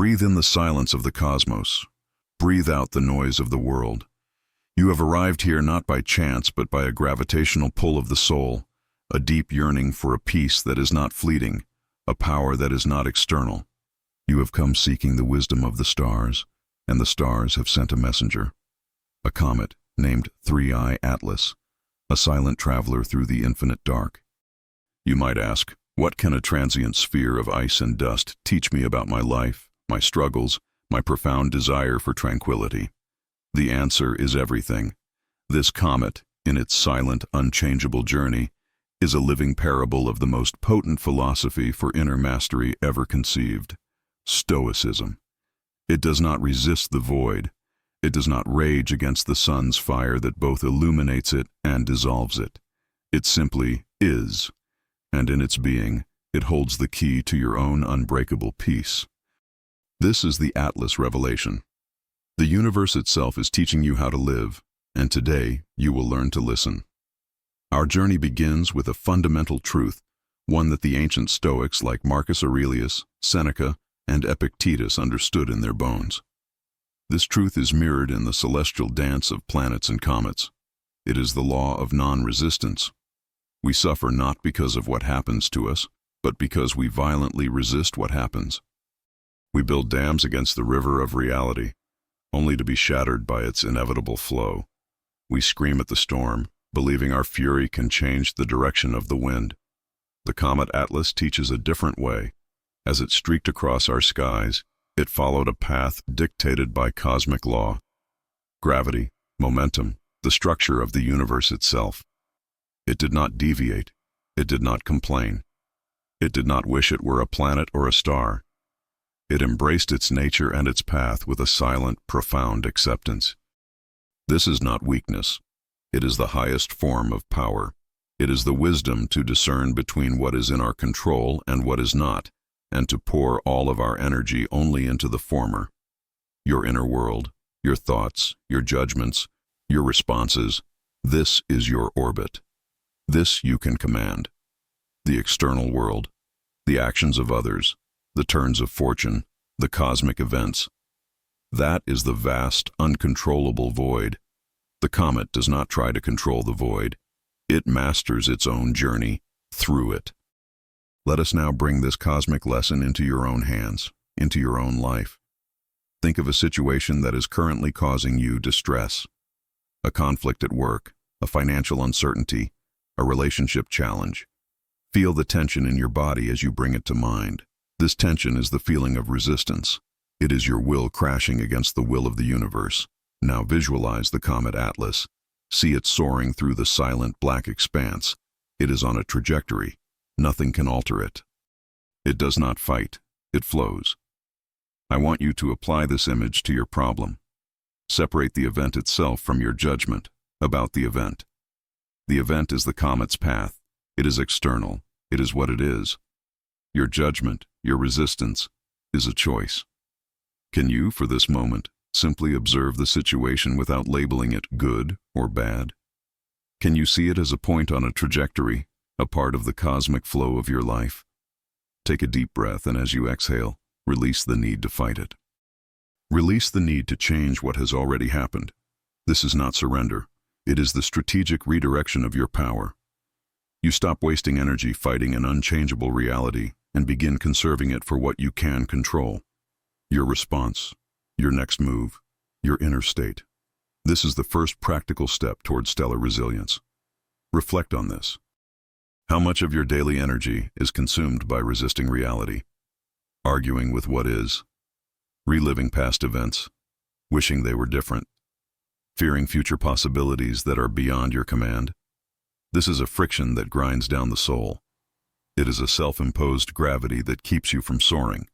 Breathe in the silence of the cosmos. Breathe out the noise of the world. You have arrived here not by chance, but by a gravitational pull of the soul, a deep yearning for a peace that is not fleeting, a power that is not external. You have come seeking the wisdom of the stars, and the stars have sent a messenger, a comet named Three-Eye Atlas, a silent traveler through the infinite dark. You might ask, what can a transient sphere of ice and dust teach me about my life, my struggles, my profound desire for tranquility? The answer is everything. This comet, in its silent, unchangeable journey, is a living parable of the most potent philosophy for inner mastery ever conceived, Stoicism. It does not resist the void. It does not rage against the sun's fire that both illuminates it and dissolves it. It simply is, and in its being, it holds the key to your own unbreakable peace. This is the Atlas revelation. The universe itself is teaching you how to live, and today you will learn to listen. Our journey begins with a fundamental truth, one that the ancient Stoics like Marcus Aurelius, Seneca, and Epictetus understood in their bones. This truth is mirrored in the celestial dance of planets and comets. It is the law of non-resistance. We suffer not because of what happens to us, but because we violently resist what happens. We build dams against the river of reality, only to be shattered by its inevitable flow. We scream at the storm, believing our fury can change the direction of the wind. The comet Atlas teaches a different way. As it streaked across our skies, it followed a path dictated by cosmic law. Gravity, momentum, the structure of the universe itself. It did not deviate. It did not complain. It did not wish it were a planet or a star. It embraced its nature and its path with a silent, profound acceptance. This is not weakness. It is the highest form of power. It is the wisdom to discern between what is in our control and what is not, and to pour all of our energy only into the former. Your inner world, your thoughts, your judgments, your responses, this is your orbit. This you can command. The external world, the actions of others, the turns of fortune, the cosmic events. That is the vast, uncontrollable void. The comet does not try to control the void. It masters its own journey through it. Let us now bring this cosmic lesson into your own hands, into your own life. Think of a situation that is currently causing you distress. A conflict at work, a financial uncertainty, a relationship challenge. Feel the tension in your body as you bring it to mind. This tension is the feeling of resistance. It is your will crashing against the will of the universe. Now visualize the comet Atlas. See it soaring through the silent black expanse. It is on a trajectory. Nothing can alter it. It does not fight. It flows. I want you to apply this image to your problem. Separate the event itself from your judgment about the event. The event is the comet's path. It is external. It is what it is. Your judgment, your resistance, is a choice. Can you, for this moment, simply observe the situation without labeling it good or bad? Can you see it as a point on a trajectory, a part of the cosmic flow of your life? Take a deep breath, and as you exhale, release the need to fight it. Release the need to change what has already happened. This is not surrender. It is the strategic redirection of your power. You stop wasting energy fighting an unchangeable reality and begin conserving it for what you can control. Your response, your next move, your inner state. This is the first practical step toward stellar resilience. Reflect on this. How much of your daily energy is consumed by resisting reality, arguing with what is, reliving past events, wishing they were different, fearing future possibilities that are beyond your command? This is a friction that grinds down the soul. It is a self-imposed gravity that keeps you from soaring.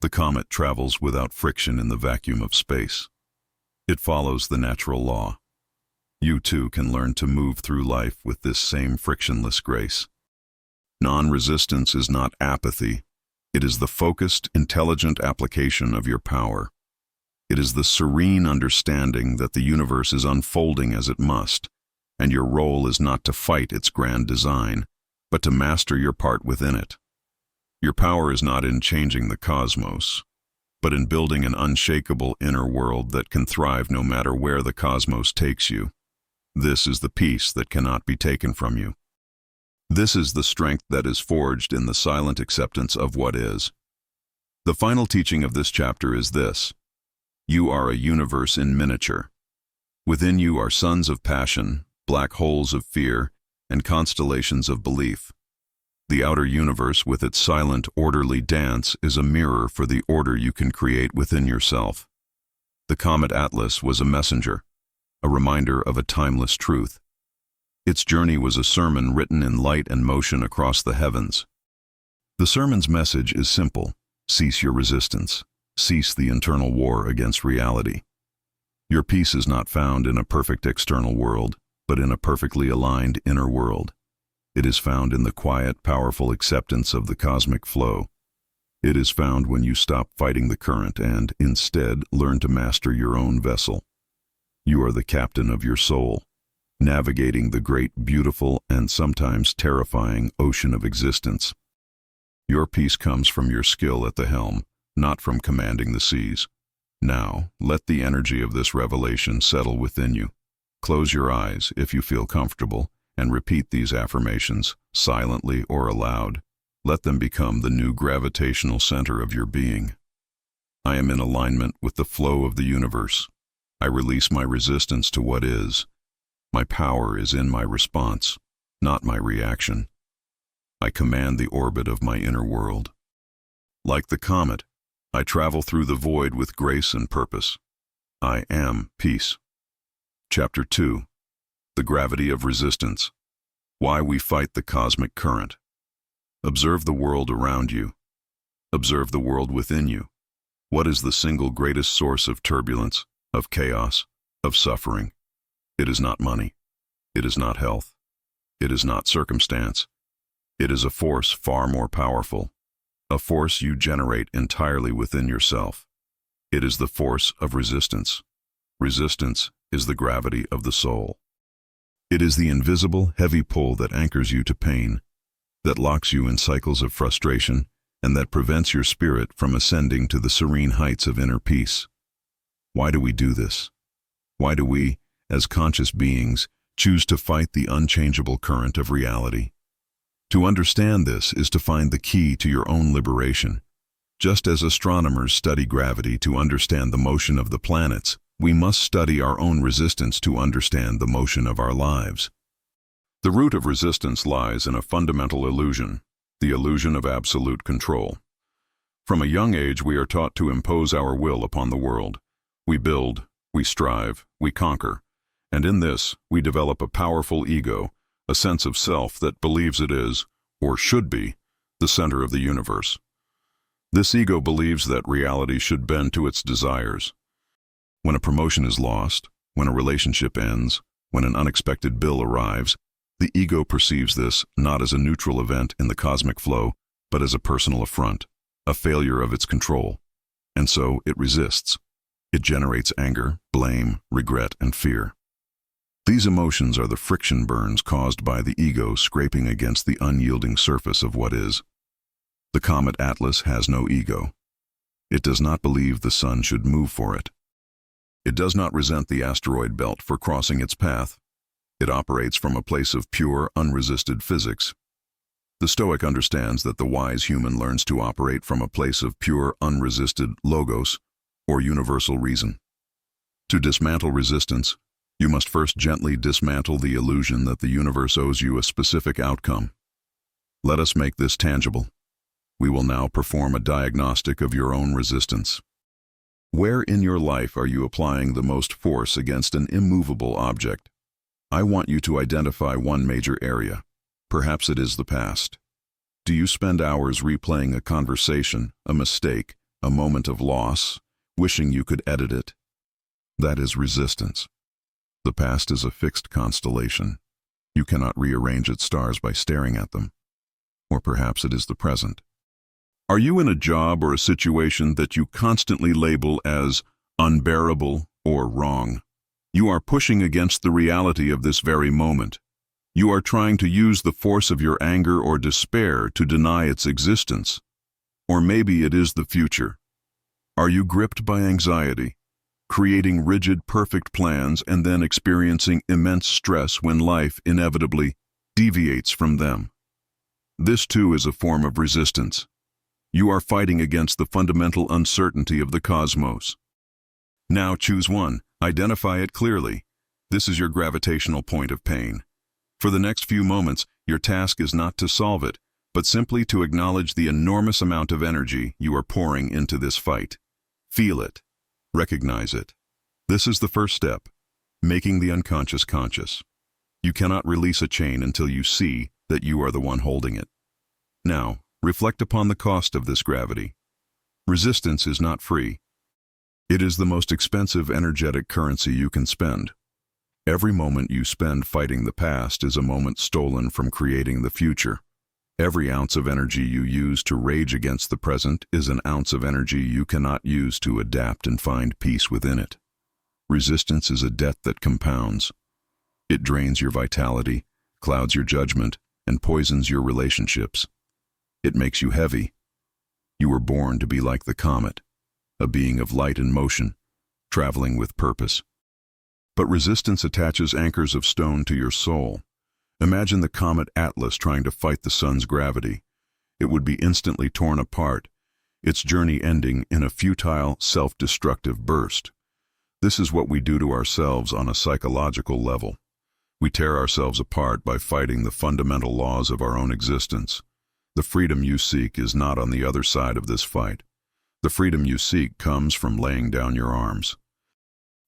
The comet travels without friction in the vacuum of space. It follows the natural law. You too can learn to move through life with this same frictionless grace. Non-resistance is not apathy. It is the focused, intelligent application of your power. It is the serene understanding that the universe is unfolding as it must, and your role is not to fight its grand design, but to master your part within it. Your power is not in changing the cosmos, but in building an unshakable inner world that can thrive no matter where the cosmos takes you. This is the peace that cannot be taken from you. This is the strength that is forged in the silent acceptance of what is. The final teaching of this chapter is this: you are a universe in miniature. Within you are suns of passion, black holes of fear, and constellations of belief. The outer universe, with its silent, orderly dance, is a mirror for the order you can create within yourself. The comet Atlas was a messenger, a reminder of a timeless truth. Its journey was a sermon written in light and motion across the heavens. The sermon's message is simple: cease your resistance. Cease the internal war against reality. Your peace is not found in a perfect external world, but in a perfectly aligned inner world. It is found in the quiet, powerful acceptance of the cosmic flow. It is found when you stop fighting the current and, instead, learn to master your own vessel. You are the captain of your soul, navigating the great, beautiful, and sometimes terrifying ocean of existence. Your peace comes from your skill at the helm, not from commanding the seas. Now, let the energy of this revelation settle within you. Close your eyes, if you feel comfortable, and repeat these affirmations, silently or aloud. Let them become the new gravitational center of your being. I am in alignment with the flow of the universe. I release my resistance to what is. My power is in my response, not my reaction. I command the orbit of my inner world. Like the comet, I travel through the void with grace and purpose. I am peace. Chapter 2. The gravity of resistance. Why we fight the cosmic current. Observe the world around you. Observe the world within you. What is the single greatest source of turbulence, of chaos, of suffering? It is not money. It is not health. It is not circumstance. It is a force far more powerful, a force you generate entirely within yourself. It is the force of resistance. Resistance is the gravity of the soul. It is the invisible, heavy pull that anchors you to pain, that locks you in cycles of frustration, and that prevents your spirit from ascending to the serene heights of inner peace. Why do we do this? Why do we, as conscious beings, choose to fight the unchangeable current of reality? To understand this is to find the key to your own liberation. Just as astronomers study gravity to understand the motion of the planets, we must study our own resistance to understand the motion of our lives. The root of resistance lies in a fundamental illusion, the illusion of absolute control. From a young age, we are taught to impose our will upon the world. We build, we strive, we conquer, and in this, we develop a powerful ego, a sense of self that believes it is, or should be, the center of the universe. This ego believes that reality should bend to its desires. When a promotion is lost, when a relationship ends, when an unexpected bill arrives, the ego perceives this not as a neutral event in the cosmic flow, but as a personal affront, a failure of its control. And so it resists. It generates anger, blame, regret, and fear. These emotions are the friction burns caused by the ego scraping against the unyielding surface of what is. The comet Atlas has no ego. It does not believe the sun should move for it. It does not resent the asteroid belt for crossing its path. It operates from a place of pure, unresisted physics. The Stoic understands that the wise human learns to operate from a place of pure, unresisted logos, or universal reason. To dismantle resistance, you must first gently dismantle the illusion that the universe owes you a specific outcome. Let us make this tangible. We will now perform a diagnostic of your own resistance. Where in your life are you applying the most force against an immovable object? I want you to identify one major area. Perhaps it is the past. Do you spend hours replaying a conversation, a mistake, a moment of loss, wishing you could edit it? That is resistance. The past is a fixed constellation. You cannot rearrange its stars by staring at them. Or perhaps it is the present. Are you in a job or a situation that you constantly label as unbearable or wrong? You are pushing against the reality of this very moment. You are trying to use the force of your anger or despair to deny its existence. Or maybe it is the future. Are you gripped by anxiety, creating rigid, perfect plans and then experiencing immense stress when life inevitably deviates from them? This too is a form of resistance. You are fighting against the fundamental uncertainty of the cosmos. Now choose one. Identify it clearly. This is your gravitational point of pain. For the next few moments, your task is not to solve it, but simply to acknowledge the enormous amount of energy you are pouring into this fight. Feel it. Recognize it. This is the first step, making the unconscious conscious. You cannot release a chain until you see that you are the one holding it. Now, reflect upon the cost of this gravity. Resistance is not free. It is the most expensive energetic currency you can spend. Every moment you spend fighting the past is a moment stolen from creating the future. Every ounce of energy you use to rage against the present is an ounce of energy you cannot use to adapt and find peace within it. Resistance is a debt that compounds. It drains your vitality, clouds your judgment, and poisons your relationships. It makes you heavy. You were born to be like the comet, a being of light and motion, traveling with purpose. But resistance attaches anchors of stone to your soul. Imagine the comet Atlas trying to fight the sun's gravity. It would be instantly torn apart, its journey ending in a futile, self-destructive burst. This is what we do to ourselves on a psychological level. We tear ourselves apart by fighting the fundamental laws of our own existence. The freedom you seek is not on the other side of this fight. The freedom you seek comes from laying down your arms.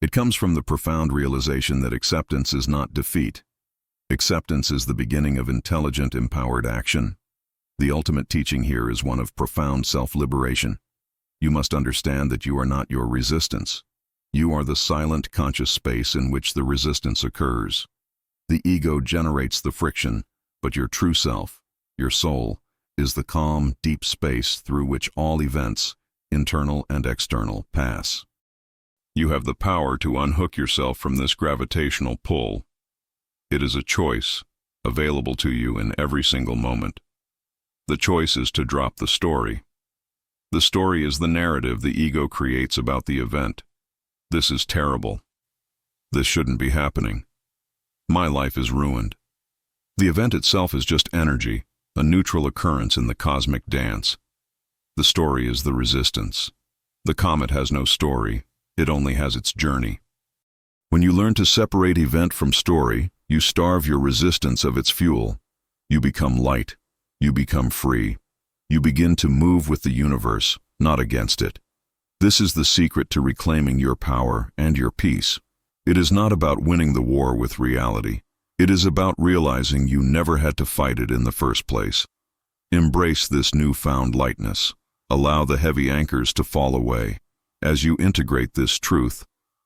It comes from the profound realization that acceptance is not defeat. Acceptance is the beginning of intelligent, empowered action. The ultimate teaching here is one of profound self-liberation. You must understand that you are not your resistance. You are the silent, conscious space in which the resistance occurs. The ego generates the friction, but your true self, your soul, is the calm, deep space through which all events, internal and external, pass. You have the power to unhook yourself from this gravitational pull. It is a choice, available to you in every single moment. The choice is to drop the story. The story is the narrative the ego creates about the event. This is terrible. This shouldn't be happening. My life is ruined. The event itself is just energy, a neutral occurrence in the cosmic dance. The story is the resistance. The comet has no story, it only has its journey. When you learn to separate event from story, you starve your resistance of its fuel. You become light. You become free. You begin to move with the universe, not against it. This is the secret to reclaiming your power and your peace. It is not about winning the war with reality. It is about realizing you never had to fight it in the first place. Embrace this newfound lightness. Allow the heavy anchors to fall away. As you integrate this truth,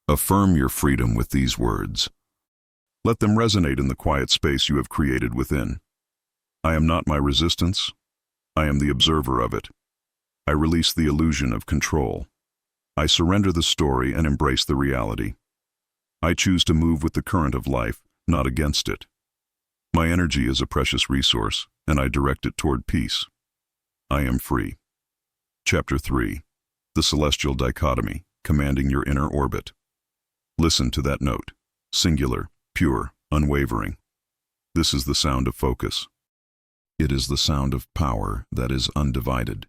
affirm your freedom with these words. Let them resonate in the quiet space you have created within. I am not my resistance. I am the observer of it. I release the illusion of control. I surrender the story and embrace the reality. I choose to move with the current of life, not against it. My energy is a precious resource, and I direct it toward peace. I am free. Chapter 3. The Celestial Dichotomy, Commanding Your Inner Orbit. Listen to that note. Singular, pure, unwavering. This is the sound of focus. It is the sound of power that is undivided.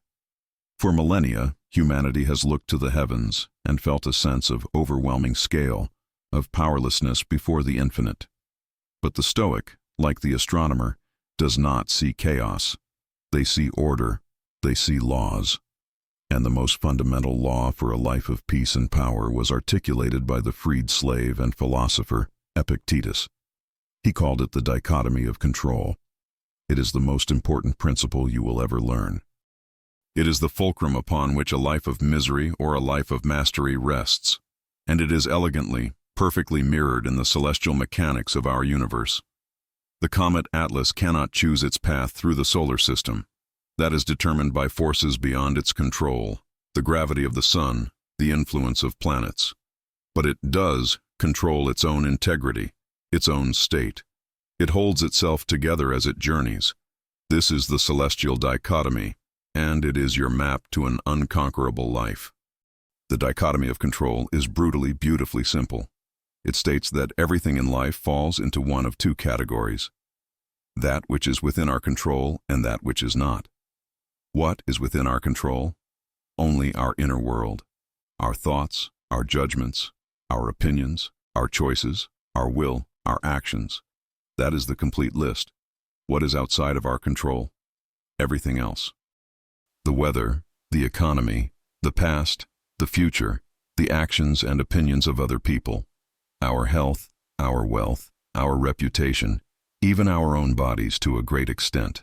For millennia, humanity has looked to the heavens and felt a sense of overwhelming scale, of powerlessness before the infinite. But the Stoic, like the astronomer, does not see chaos. They see order, they see laws. And the most fundamental law for a life of peace and power was articulated by the freed slave and philosopher Epictetus. He called it the dichotomy of control. It is the most important principle you will ever learn. It is the fulcrum upon which a life of misery or a life of mastery rests, and it is elegantly, perfectly mirrored in the celestial mechanics of our universe. The comet Atlas cannot choose its path through the solar system. That is determined by forces beyond its control, the gravity of the sun, the influence of planets. But it does control its own integrity, its own state. It holds itself together as it journeys. This is the celestial dichotomy, and it is your map to an unconquerable life. The dichotomy of control is brutally, beautifully simple. It states that everything in life falls into one of two categories: that which is within our control and that which is not. What is within our control? Only our inner world. Our thoughts, our judgments, our opinions, our choices, our will, our actions. That is the complete list. What is outside of our control? Everything else. The weather, the economy, the past, the future, the actions and opinions of other people, our health, our wealth, our reputation, even our own bodies to a great extent.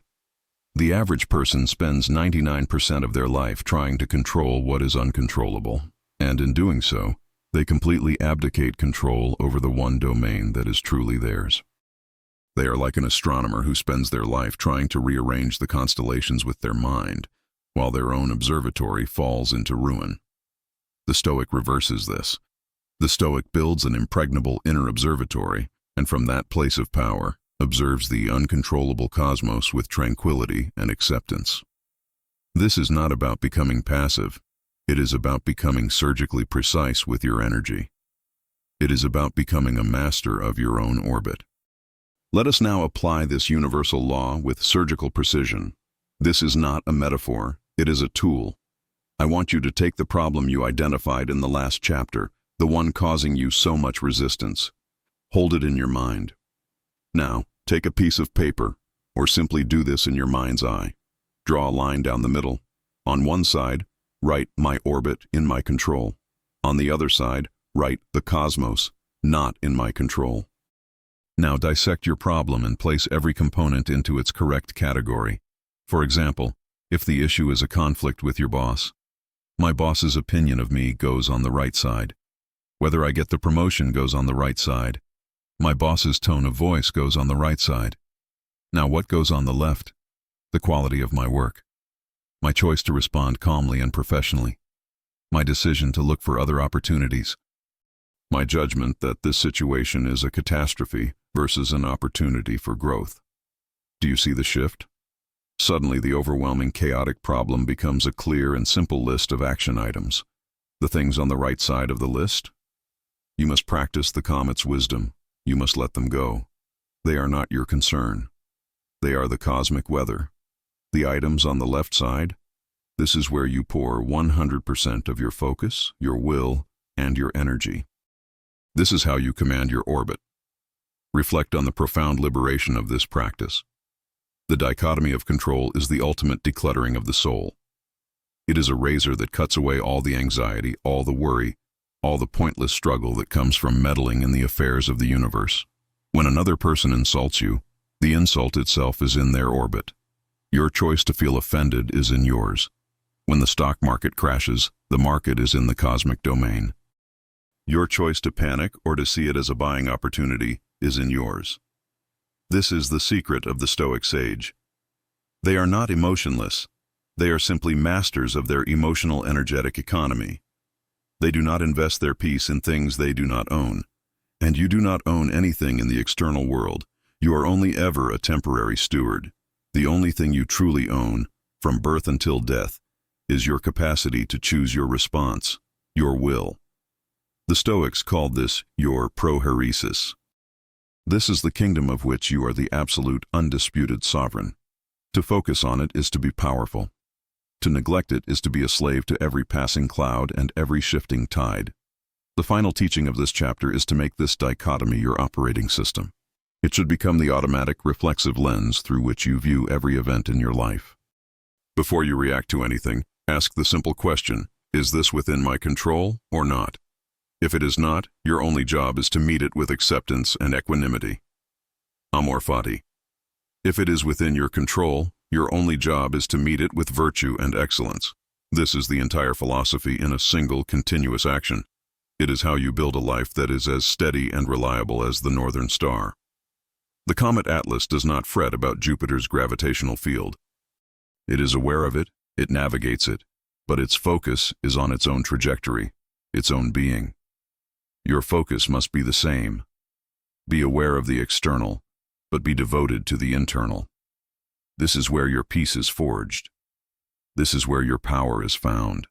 The average person spends 99% of their life trying to control what is uncontrollable, and in doing so, they completely abdicate control over the one domain that is truly theirs. They are like an astronomer who spends their life trying to rearrange the constellations with their mind, while their own observatory falls into ruin. The Stoic reverses this. The Stoic builds an impregnable inner observatory, and from that place of power, observes the uncontrollable cosmos with tranquility and acceptance. This is not about becoming passive. It is about becoming surgically precise with your energy. It is about becoming a master of your own orbit. Let us now apply this universal law with surgical precision. This is not a metaphor, it is a tool. I want you to take the problem you identified in the last chapter, the one causing you so much resistance. Hold it in your mind. Now, take a piece of paper, or simply do this in your mind's eye. Draw a line down the middle. On one side, write my orbit in my control. On the other side, write the cosmos, not in my control. Now dissect your problem and place every component into its correct category. For example, if the issue is a conflict with your boss, my boss's opinion of me goes on the right side. Whether I get the promotion goes on the right side. My boss's tone of voice goes on the right side. Now what goes on the left? The quality of my work. My choice to respond calmly and professionally. My decision to look for other opportunities. My judgment that this situation is a catastrophe versus an opportunity for growth. Do you see the shift? Suddenly the overwhelming chaotic problem becomes a clear and simple list of action items. The things on the right side of the list? You must practice the comet's wisdom. You must let them go. They are not your concern. They are the cosmic weather. The items on the left side? This is where you pour 100% of your focus, your will, and your energy. This is how you command your orbit. Reflect on the profound liberation of this practice. The dichotomy of control is the ultimate decluttering of the soul. It is a razor that cuts away all the anxiety, all the worry, all the pointless struggle that comes from meddling in the affairs of the universe. When another person insults you, the insult itself is in their orbit. Your choice to feel offended is in yours. When the stock market crashes, the market is in the cosmic domain. Your choice to panic or to see it as a buying opportunity is in yours. This is the secret of the Stoic sage. They are not emotionless. They are simply masters of their emotional energetic economy. They do not invest their peace in things they do not own. And you do not own anything in the external world. You are only ever a temporary steward. The only thing you truly own, from birth until death, is your capacity to choose your response, your will. The Stoics called this your prohairesis. This is the kingdom of which you are the absolute, undisputed sovereign. To focus on it is to be powerful. To neglect it is to be a slave to every passing cloud and every shifting tide. The final teaching of this chapter is to make this dichotomy your operating system. It should become the automatic, reflexive lens through which you view every event in your life. Before you react to anything, ask the simple question, is this within my control or not? If it is not, your only job is to meet it with acceptance and equanimity. Amor Fati. If it is within your control, your only job is to meet it with virtue and excellence. This is the entire philosophy in a single, continuous action. It is how you build a life that is as steady and reliable as the northern star. The comet Atlas does not fret about Jupiter's gravitational field. It is aware of it, it navigates it, but its focus is on its own trajectory, its own being. Your focus must be the same. Be aware of the external, but be devoted to the internal. This is where your peace is forged. This is where your power is found.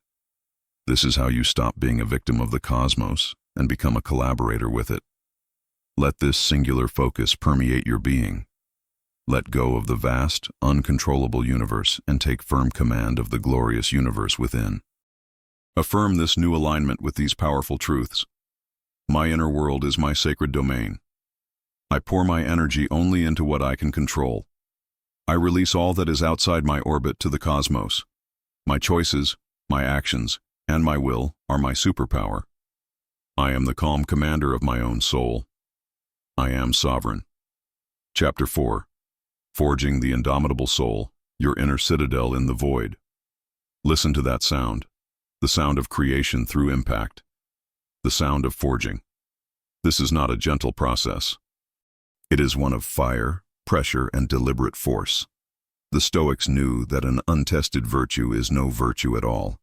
This is how you stop being a victim of the cosmos and become a collaborator with it. Let this singular focus permeate your being. Let go of the vast, uncontrollable universe and take firm command of the glorious universe within. Affirm this new alignment with these powerful truths. My inner world is my sacred domain. I pour my energy only into what I can control. I release all that is outside my orbit to the cosmos. My choices, my actions, and my will are my superpower. I am the calm commander of my own soul. I am sovereign. Chapter 4. Forging the indomitable soul, your inner citadel in the void. Listen to that sound, the sound of creation through impact, the sound of forging. This is not a gentle process. It is one of fire, pressure, and deliberate force. The Stoics knew that an untested virtue is no virtue at all.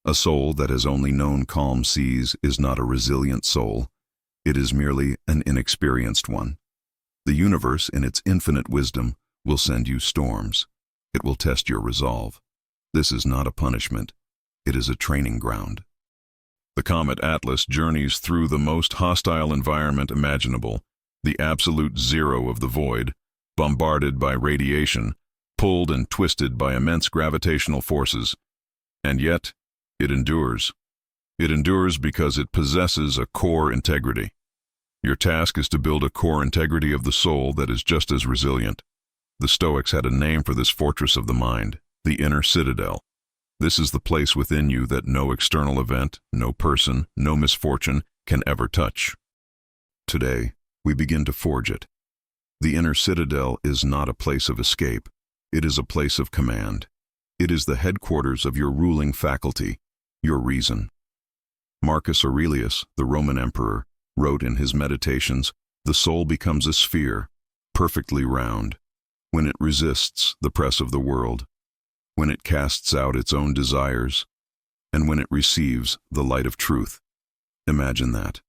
A soul that has only known calm seas is not a resilient soul. It is merely an inexperienced one. The universe, in its infinite wisdom, will send you storms. It will test your resolve. This is not a punishment. It is a training ground. The comet Atlas journeys through the most hostile environment imaginable, the absolute zero of the void, bombarded by radiation, pulled and twisted by immense gravitational forces. And yet, it endures. It endures because it possesses a core integrity. Your task is to build a core integrity of the soul that is just as resilient. The Stoics had a name for this fortress of the mind, the inner citadel. This is the place within you that no external event, no person, no misfortune can ever touch. Today, we begin to forge it. The inner citadel is not a place of escape. It is a place of command. It is the headquarters of your ruling faculty, your reason. Marcus Aurelius, the Roman emperor, wrote in his Meditations, "The soul becomes a sphere, perfectly round, when it resists the press of the world, when it casts out its own desires, and when it receives the light of truth." Imagine that.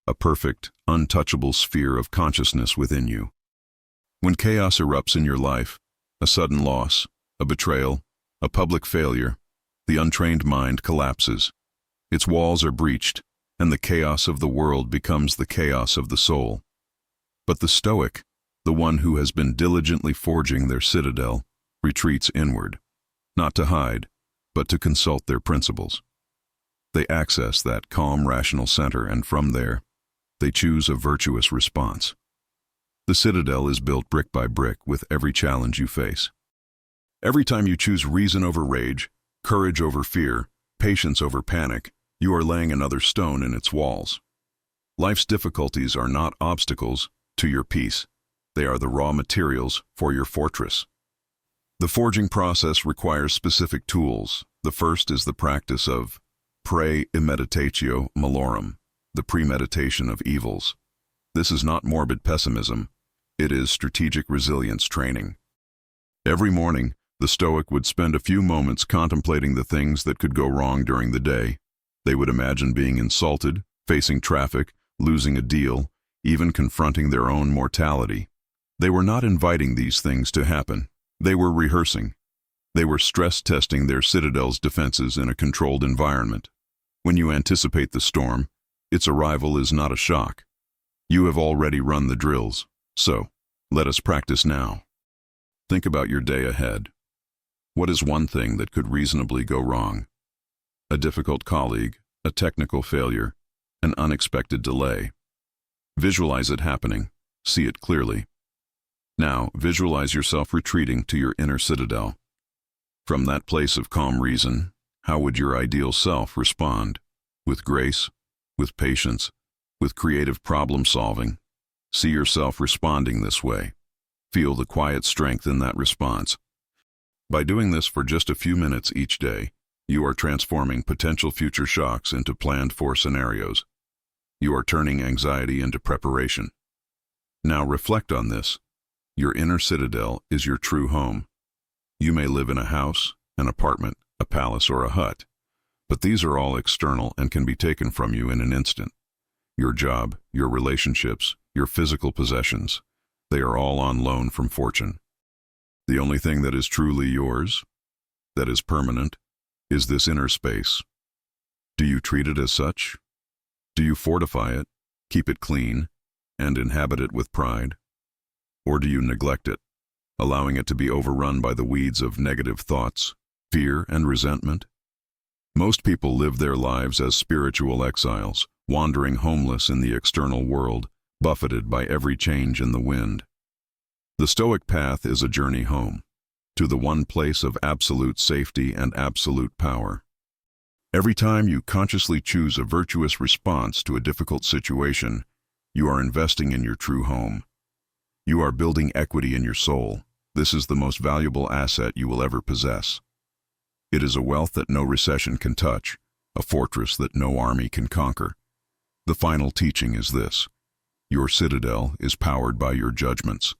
A perfect, untouchable sphere of consciousness within you. When chaos erupts in your life, a sudden loss, a betrayal, a public failure, the untrained mind collapses. Its walls are breached, and the chaos of the world becomes the chaos of the soul. But the Stoic, the one who has been diligently forging their citadel, retreats inward, not to hide, but to consult their principles. They access that calm, rational center, and from there, they choose a virtuous response. The citadel is built brick by brick with every challenge you face. Every time you choose reason over rage, courage over fear, patience over panic, you are laying another stone in its walls. Life's difficulties are not obstacles to your peace. They are the raw materials for your fortress. The forging process requires specific tools. The first is the practice of pre-immeditatio malorum, the premeditation of evils. This is not morbid pessimism. It is strategic resilience training. Every morning, the Stoic would spend a few moments contemplating the things that could go wrong during the day. They would imagine being insulted, facing traffic, losing a deal, even confronting their own mortality. They were not inviting these things to happen. They were rehearsing. They were stress-testing their citadel's defenses in a controlled environment. When you anticipate the storm, its arrival is not a shock. You have already run the drills, so let us practice now. Think about your day ahead. What is one thing that could reasonably go wrong? A difficult colleague, a technical failure, an unexpected delay. Visualize it happening. See it clearly. Now, visualize yourself retreating to your inner citadel. From that place of calm reason, how would your ideal self respond? With grace, with patience, with creative problem-solving. See yourself responding this way. Feel the quiet strength in that response. By doing this for just a few minutes each day, you are transforming potential future shocks into planned-for scenarios. You are turning anxiety into preparation. Now reflect on this. Your inner citadel is your true home. You may live in a house, an apartment, a palace, or a hut, but these are all external and can be taken from you in an instant. Your job, your relationships, your physical possessions, they are all on loan from fortune. The only thing that is truly yours, that is permanent, is this inner space. Do you treat it as such? Do you fortify it, keep it clean, and inhabit it with pride? Or do you neglect it, allowing it to be overrun by the weeds of negative thoughts, fear, and resentment? Most people live their lives as spiritual exiles, wandering homeless in the external world, buffeted by every change in the wind. The Stoic path is a journey home, to the one place of absolute safety and absolute power. Every time you consciously choose a virtuous response to a difficult situation, you are investing in your true home. You are building equity in your soul. This is the most valuable asset you will ever possess. It is a wealth that no recession can touch, a fortress that no army can conquer. The final teaching is this: your citadel is powered by your judgments.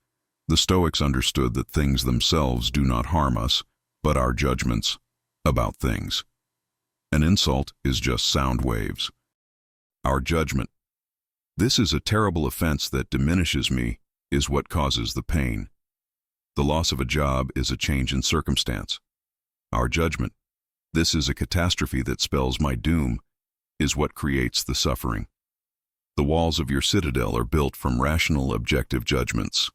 The Stoics understood that things themselves do not harm us, but our judgments about things. An insult is just sound waves. Our judgment. This is a terrible offense that diminishes me, is what causes the pain. The loss of a job is a change in circumstance. Our judgment. This is a catastrophe that spells my doom, is what creates the suffering. The walls of your citadel are built from rational, objective judgments.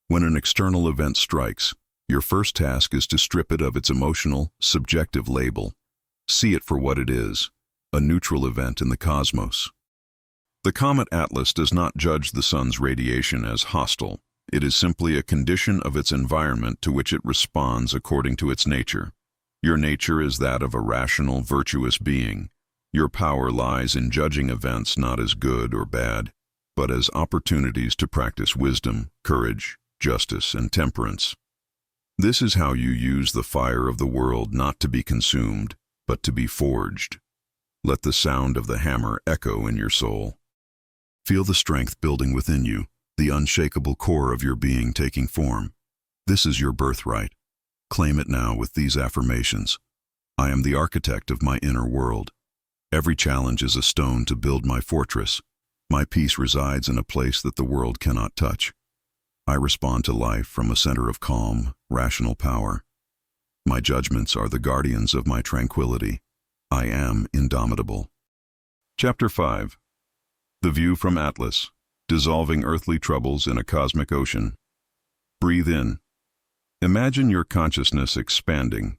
When an external event strikes, your first task is to strip it of its emotional, subjective label. See it for what it is, a neutral event in the cosmos. The comet Atlas does not judge the sun's radiation as hostile. It is simply a condition of its environment to which it responds according to its nature. Your nature is that of a rational, virtuous being. Your power lies in judging events not as good or bad, but as opportunities to practice wisdom, courage, justice, and temperance. This is how you use the fire of the world not to be consumed, but to be forged. Let the sound of the hammer echo in your soul. Feel the strength building within you, the unshakable core of your being taking form. This is your birthright. Claim it now with these affirmations. I am the architect of my inner world. Every challenge is a stone to build my fortress. My peace resides in a place that the world cannot touch. I respond to life from a center of calm, rational power. My judgments are the guardians of my tranquility. I am indomitable. Chapter 5. The View from Atlas. Dissolving earthly troubles in a cosmic ocean. Breathe in. Imagine your consciousness expanding,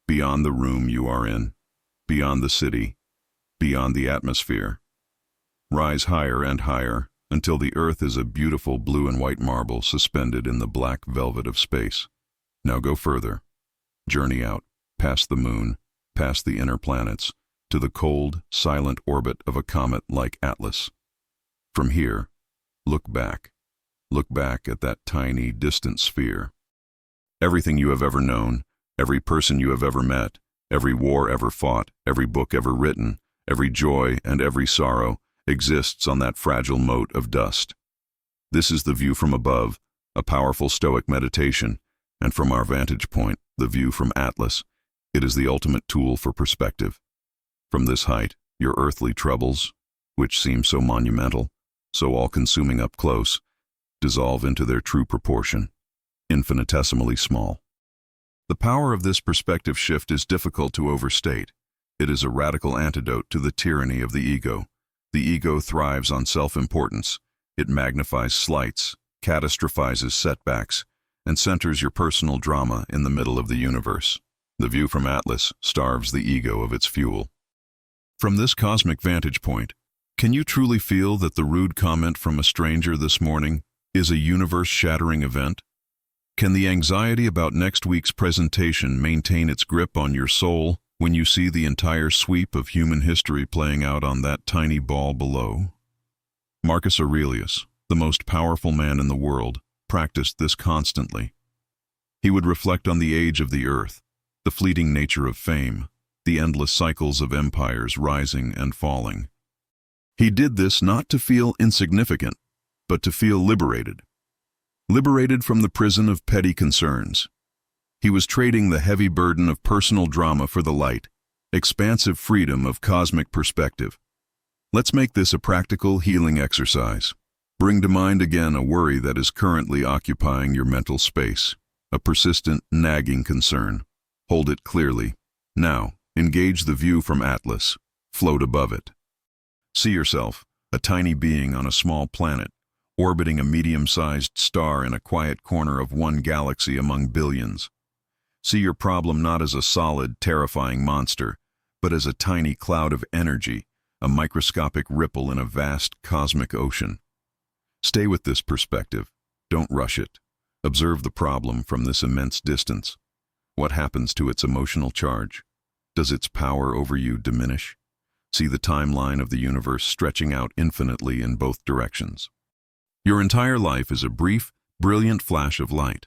beyond the room you are in, beyond the city, beyond the atmosphere. Rise higher and higher, until the earth is a beautiful blue and white marble suspended in the black velvet of space. Now go further. Journey out, past the moon, past the inner planets, to the cold, silent orbit of a comet like Atlas. From here, look back. Look back at that tiny, distant sphere. Everything you have ever known, every person you have ever met, every war ever fought, every book ever written, every joy and every sorrow, exists on that fragile mote of dust. This is the view from above, a powerful Stoic meditation, and from our vantage point, the view from Atlas. It is the ultimate tool for perspective. From this height, your earthly troubles, which seem so monumental, so all-consuming up close, dissolve into their true proportion, infinitesimally small. The power of this perspective shift is difficult to overstate. It is a radical antidote to the tyranny of the ego. The ego thrives on self-importance. It magnifies slights, catastrophizes setbacks, and centers your personal drama in the middle of the universe. The view from Atlas starves the ego of its fuel. From this cosmic vantage point, can you truly feel that the rude comment from a stranger this morning is a universe-shattering event? Can the anxiety about next week's presentation maintain its grip on your soul when you see the entire sweep of human history playing out on that tiny ball below? Marcus Aurelius, the most powerful man in the world, practiced this constantly. He would reflect on the age of the earth, the fleeting nature of fame, the endless cycles of empires rising and falling. He did this not to feel insignificant, but to feel liberated. Liberated from the prison of petty concerns. He was trading the heavy burden of personal drama for the light, expansive freedom of cosmic perspective. Let's make this a practical healing exercise. Bring to mind again a worry that is currently occupying your mental space, a persistent, nagging concern. Hold it clearly. Now, engage the view from Atlas. Float above it. See yourself, a tiny being on a small planet, orbiting a medium-sized star in a quiet corner of one galaxy among billions. See your problem not as a solid, terrifying monster, but as a tiny cloud of energy, a microscopic ripple in a vast cosmic ocean. Stay with this perspective. Don't rush it. Observe the problem from this immense distance. What happens to its emotional charge? Does its power over you diminish? See the timeline of the universe stretching out infinitely in both directions. Your entire life is a brief, brilliant flash of light.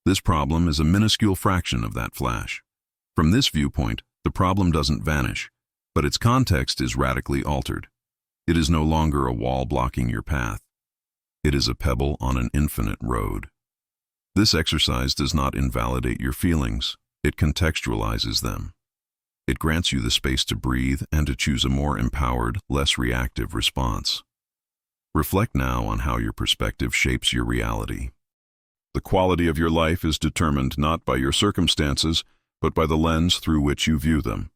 This problem is a minuscule fraction of that flash. From this viewpoint, the problem doesn't vanish, but its context is radically altered. It is no longer a wall blocking your path. It is a pebble on an infinite road. This exercise does not invalidate your feelings, it contextualizes them. It grants you the space to breathe and to choose a more empowered, less reactive response. Reflect now on how your perspective shapes your reality. The quality of your life is determined not by your circumstances, but by the lens through which you view them.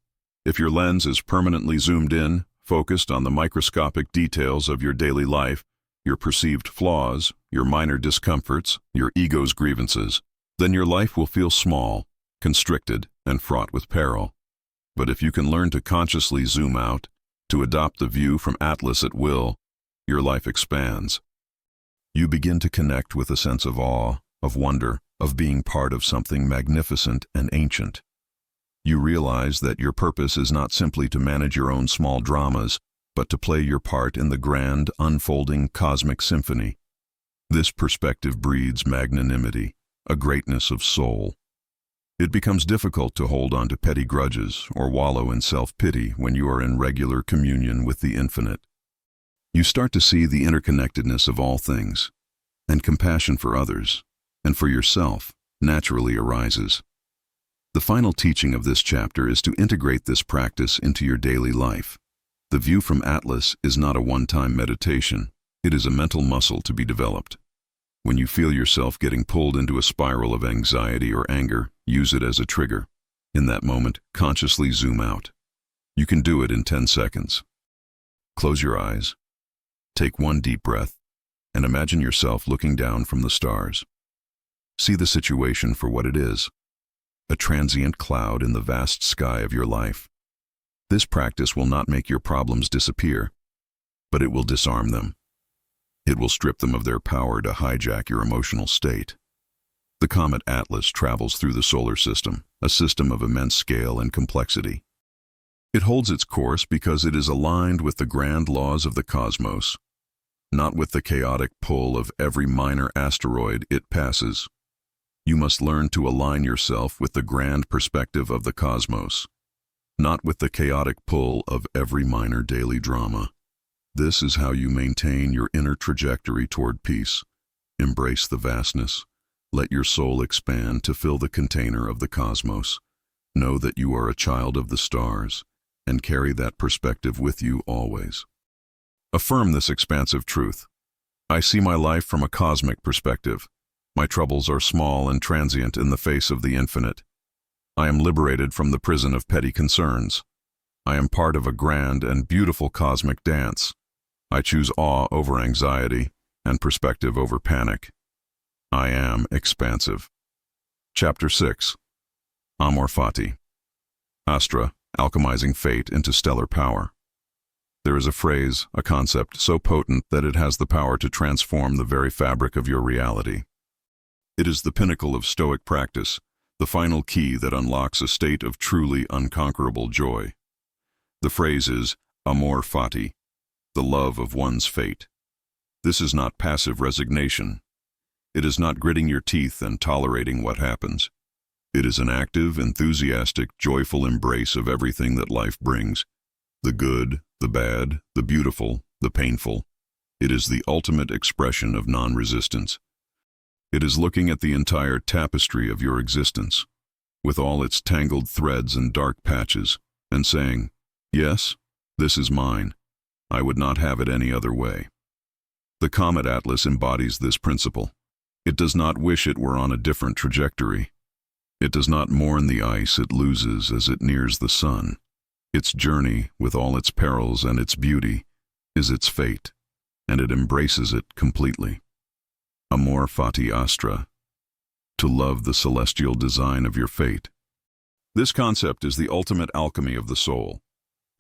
If your lens is permanently zoomed in, focused on the microscopic details of your daily life, your perceived flaws, your minor discomforts, your ego's grievances, then your life will feel small, constricted, and fraught with peril. But if you can learn to consciously zoom out, to adopt the view from Atlas at will, your life expands. You begin to connect with a sense of awe, of wonder, of being part of something magnificent and ancient. You realize that your purpose is not simply to manage your own small dramas, but to play your part in the grand, unfolding cosmic symphony. This perspective breeds magnanimity, a greatness of soul. It becomes difficult to hold on to petty grudges or wallow in self-pity when you are in regular communion with the infinite. You start to see the interconnectedness of all things, and compassion for others, and for yourself, naturally arises. The final teaching of this chapter is to integrate this practice into your daily life. The view from Atlas is not a one-time meditation. It is a mental muscle to be developed. When you feel yourself getting pulled into a spiral of anxiety or anger, use it as a trigger. In that moment, consciously zoom out. You can do it in 10 seconds. Close your eyes, take one deep breath, and imagine yourself looking down from the stars. See the situation for what it is, a transient cloud in the vast sky of your life. This practice will not make your problems disappear, but it will disarm them. It will strip them of their power to hijack your emotional state. The comet Atlas travels through the solar system, a system of immense scale and complexity. It holds its course because it is aligned with the grand laws of the cosmos, not with the chaotic pull of every minor asteroid it passes. You must learn to align yourself with the grand perspective of the cosmos, not with the chaotic pull of every minor daily drama. This is how you maintain your inner trajectory toward peace. Embrace the vastness. Let your soul expand to fill the container of the cosmos. Know that you are a child of the stars, and carry that perspective with you always. Affirm this expansive truth. I see my life from a cosmic perspective. My troubles are small and transient in the face of the infinite. I am liberated from the prison of petty concerns. I am part of a grand and beautiful cosmic dance. I choose awe over anxiety and perspective over panic. I am expansive. Chapter 6. Amor Fati. Astra, alchemizing fate into stellar power. There is a phrase, a concept so potent that it has the power to transform the very fabric of your reality. It is the pinnacle of Stoic practice, the final key that unlocks a state of truly unconquerable joy. The phrase is Amor Fati, the love of one's fate. This is not passive resignation. It is not gritting your teeth and tolerating what happens. It is an active, enthusiastic, joyful embrace of everything that life brings. The good, the bad, the beautiful, the painful. It is the ultimate expression of non-resistance. It is looking at the entire tapestry of your existence, with all its tangled threads and dark patches, and saying, yes, this is mine. I would not have it any other way. The comet Atlas embodies this principle. It does not wish it were on a different trajectory. It does not mourn the ice it loses as it nears the sun. Its journey, with all its perils and its beauty, is its fate, and it embraces it completely. Amor Fati astra, to love the celestial design of your fate. This concept is the ultimate alchemy of the soul.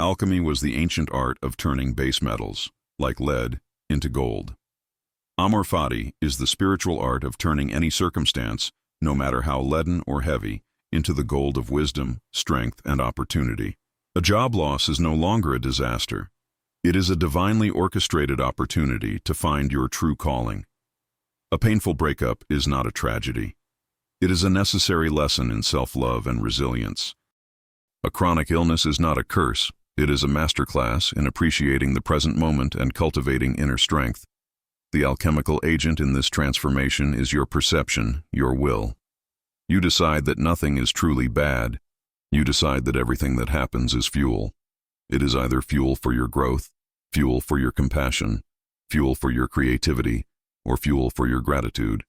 Alchemy was the ancient art of turning base metals, like lead, into gold. Amor Fati is the spiritual art of turning any circumstance, no matter how leaden or heavy, into the gold of wisdom, strength, and opportunity. A job loss is no longer a disaster. It is a divinely orchestrated opportunity to find your true calling. A painful breakup is not a tragedy. It is a necessary lesson in self-love and resilience. A chronic illness is not a curse. It is a masterclass in appreciating the present moment and cultivating inner strength. The alchemical agent in this transformation is your perception, your will. You decide that nothing is truly bad. You decide that everything that happens is fuel. It is either fuel for your growth, fuel for your compassion, fuel for your creativity, or fuel for your gratitude.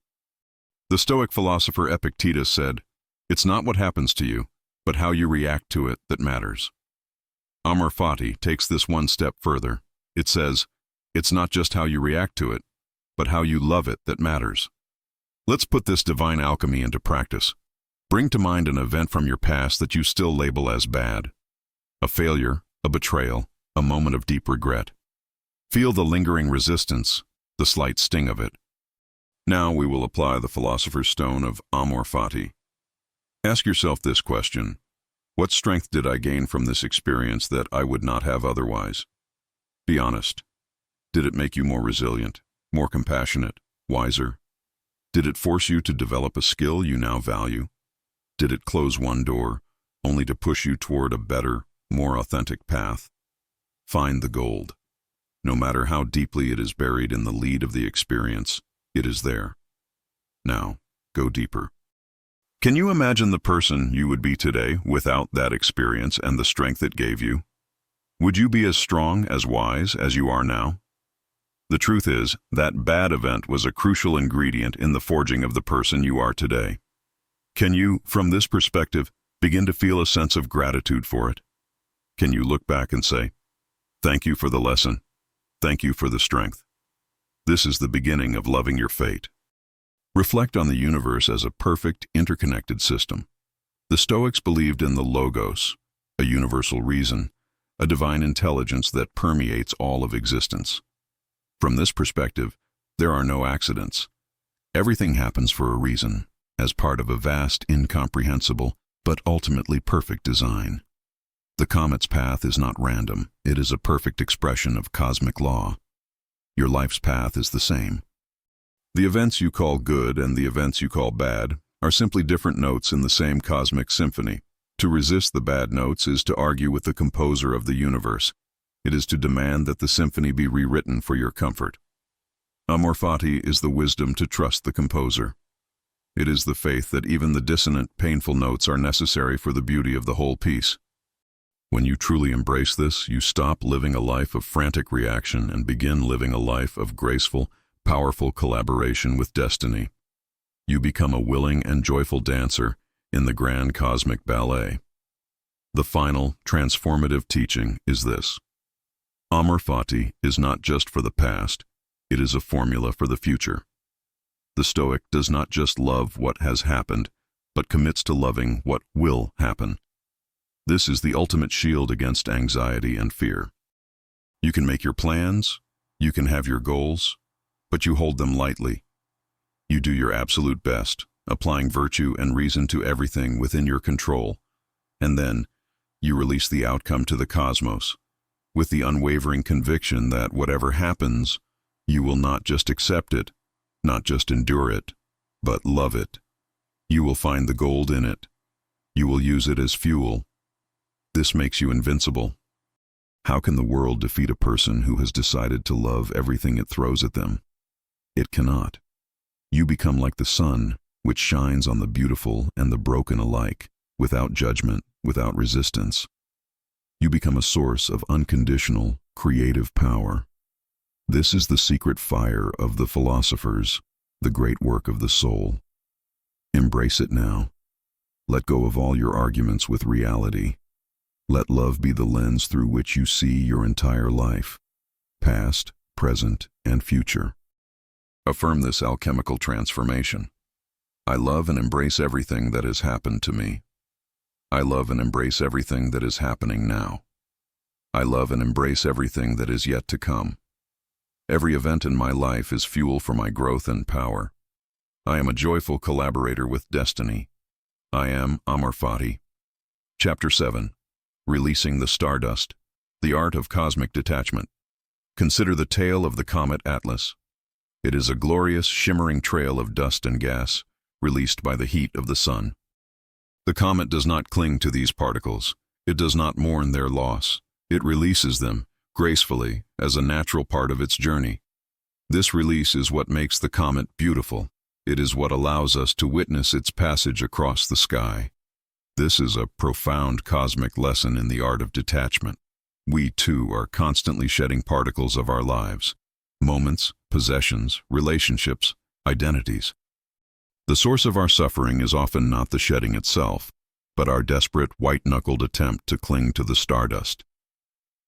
The Stoic philosopher Epictetus said, "It's not what happens to you, but how you react to it that matters." Amor Fati takes this one step further. It says, it's not just how you react to it, but how you love it that matters. Let's put this divine alchemy into practice. Bring to mind an event from your past that you still label as bad. A failure, a betrayal, a moment of deep regret. Feel the lingering resistance, the slight sting of it. Now we will apply the philosopher's stone of Amor Fati. Ask yourself this question: what strength did I gain from this experience that I would not have otherwise? Be honest. Did it make you more resilient, more compassionate, wiser? Did it force you to develop a skill you now value? Did it close one door, only to push you toward a better, more authentic path? Find the gold. No matter how deeply it is buried in the lead of the experience, it is there. Now, go deeper. Can you imagine the person you would be today without that experience and the strength it gave you? Would you be as strong, as wise as you are now? The truth is, that bad event was a crucial ingredient in the forging of the person you are today. Can you, from this perspective, begin to feel a sense of gratitude for it? Can you look back and say, "Thank you for the lesson. Thank you for the strength." This is the beginning of loving your fate. Reflect on the universe as a perfect, interconnected system. The Stoics believed in the Logos, a universal reason, a divine intelligence that permeates all of existence. From this perspective, there are no accidents. Everything happens for a reason, as part of a vast, incomprehensible, but ultimately perfect design. The comet's path is not random. It is a perfect expression of cosmic law. Your life's path is the same. The events you call good and the events you call bad are simply different notes in the same cosmic symphony. To resist the bad notes is to argue with the composer of the universe. It is to demand that the symphony be rewritten for your comfort. Amor Fati is the wisdom to trust the composer. It is the faith that even the dissonant, painful notes are necessary for the beauty of the whole piece. When you truly embrace this, you stop living a life of frantic reaction and begin living a life of graceful, powerful collaboration with destiny. You become a willing and joyful dancer in the grand cosmic ballet. The final, transformative teaching is this: Amor Fati is not just for the past, it is a formula for the future. The Stoic does not just love what has happened, but commits to loving what will happen. This is the ultimate shield against anxiety and fear. You can make your plans, you can have your goals, but you hold them lightly. You do your absolute best, applying virtue and reason to everything within your control, and then you release the outcome to the cosmos, with the unwavering conviction that whatever happens, you will not just accept it, not just endure it, but love it. You will find the gold in it. You will use it as fuel. This makes you invincible. How can the world defeat a person who has decided to love everything it throws at them? It cannot. You become like the sun, which shines on the beautiful and the broken alike, without judgment, without resistance. You become a source of unconditional, creative power. This is the secret fire of the philosophers, the great work of the soul. Embrace it now. Let go of all your arguments with reality. Let love be the lens through which you see your entire life, past, present, and future. Affirm this alchemical transformation. I love and embrace everything that has happened to me. I love and embrace everything that is happening now. I love and embrace everything that is yet to come. Every event in my life is fuel for my growth and power. I am a joyful collaborator with destiny. I am Amor Fati. Chapter 7. Releasing the Stardust, the Art of Cosmic Detachment. Consider the tale of the comet Atlas. It is a glorious, shimmering trail of dust and gas, released by the heat of the sun. The comet does not cling to these particles. It does not mourn their loss. It releases them, gracefully, as a natural part of its journey. This release is what makes the comet beautiful. It is what allows us to witness its passage across the sky. This is a profound cosmic lesson in the art of detachment. We, too, are constantly shedding particles of our lives, moments, possessions, relationships, identities. The source of our suffering is often not the shedding itself, but our desperate, white-knuckled attempt to cling to the stardust.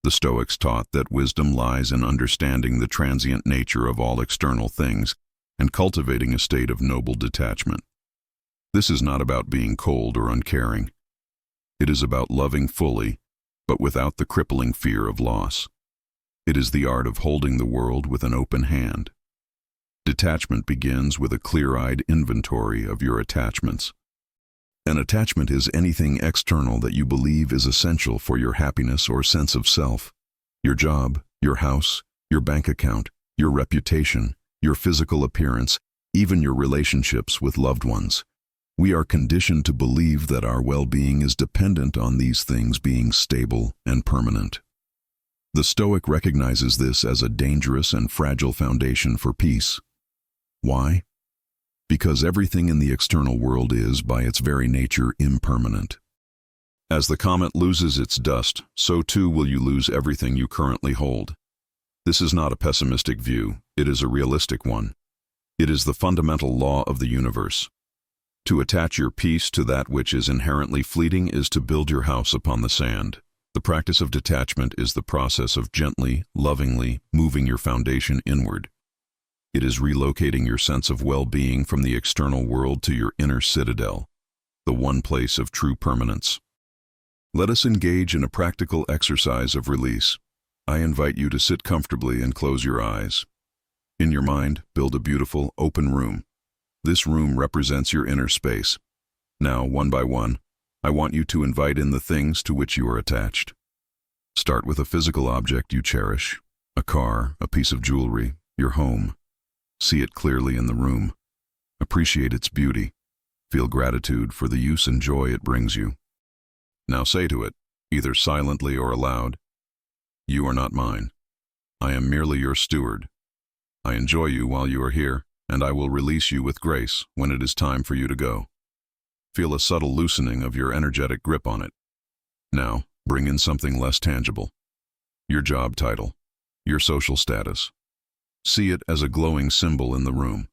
The Stoics taught that wisdom lies in understanding the transient nature of all external things and cultivating a state of noble detachment. This is not about being cold or uncaring. It is about loving fully, but without the crippling fear of loss. It is the art of holding the world with an open hand. Detachment begins with a clear-eyed inventory of your attachments. An attachment is anything external that you believe is essential for your happiness or sense of self. Your job, your house, your bank account, your reputation, your physical appearance, even your relationships with loved ones. We are conditioned to believe that our well-being is dependent on these things being stable and permanent. The Stoic recognizes this as a dangerous and fragile foundation for peace. Why? Because everything in the external world is, by its very nature, impermanent. As the comet loses its dust, so too will you lose everything you currently hold. This is not a pessimistic view, it is a realistic one. It is the fundamental law of the universe. To attach your peace to that which is inherently fleeting is to build your house upon the sand. The practice of detachment is the process of gently, lovingly moving your foundation inward. It is relocating your sense of well-being from the external world to your inner citadel, the one place of true permanence. Let us engage in a practical exercise of release. I invite you to sit comfortably and close your eyes. In your mind, build a beautiful, open room. This room represents your inner space. Now, one by one, I want you to invite in the things to which you are attached. Start with a physical object you cherish, a car, a piece of jewelry, your home. See it clearly in the room. Appreciate its beauty. Feel gratitude for the use and joy it brings you. Now say to it, either silently or aloud, "You are not mine. I am merely your steward. I enjoy you while you are here, and I will release you with grace when it is time for you to go." Feel a subtle loosening of your energetic grip on it. Now, bring in something less tangible. Your job title, your social status. See it as a glowing symbol in the room.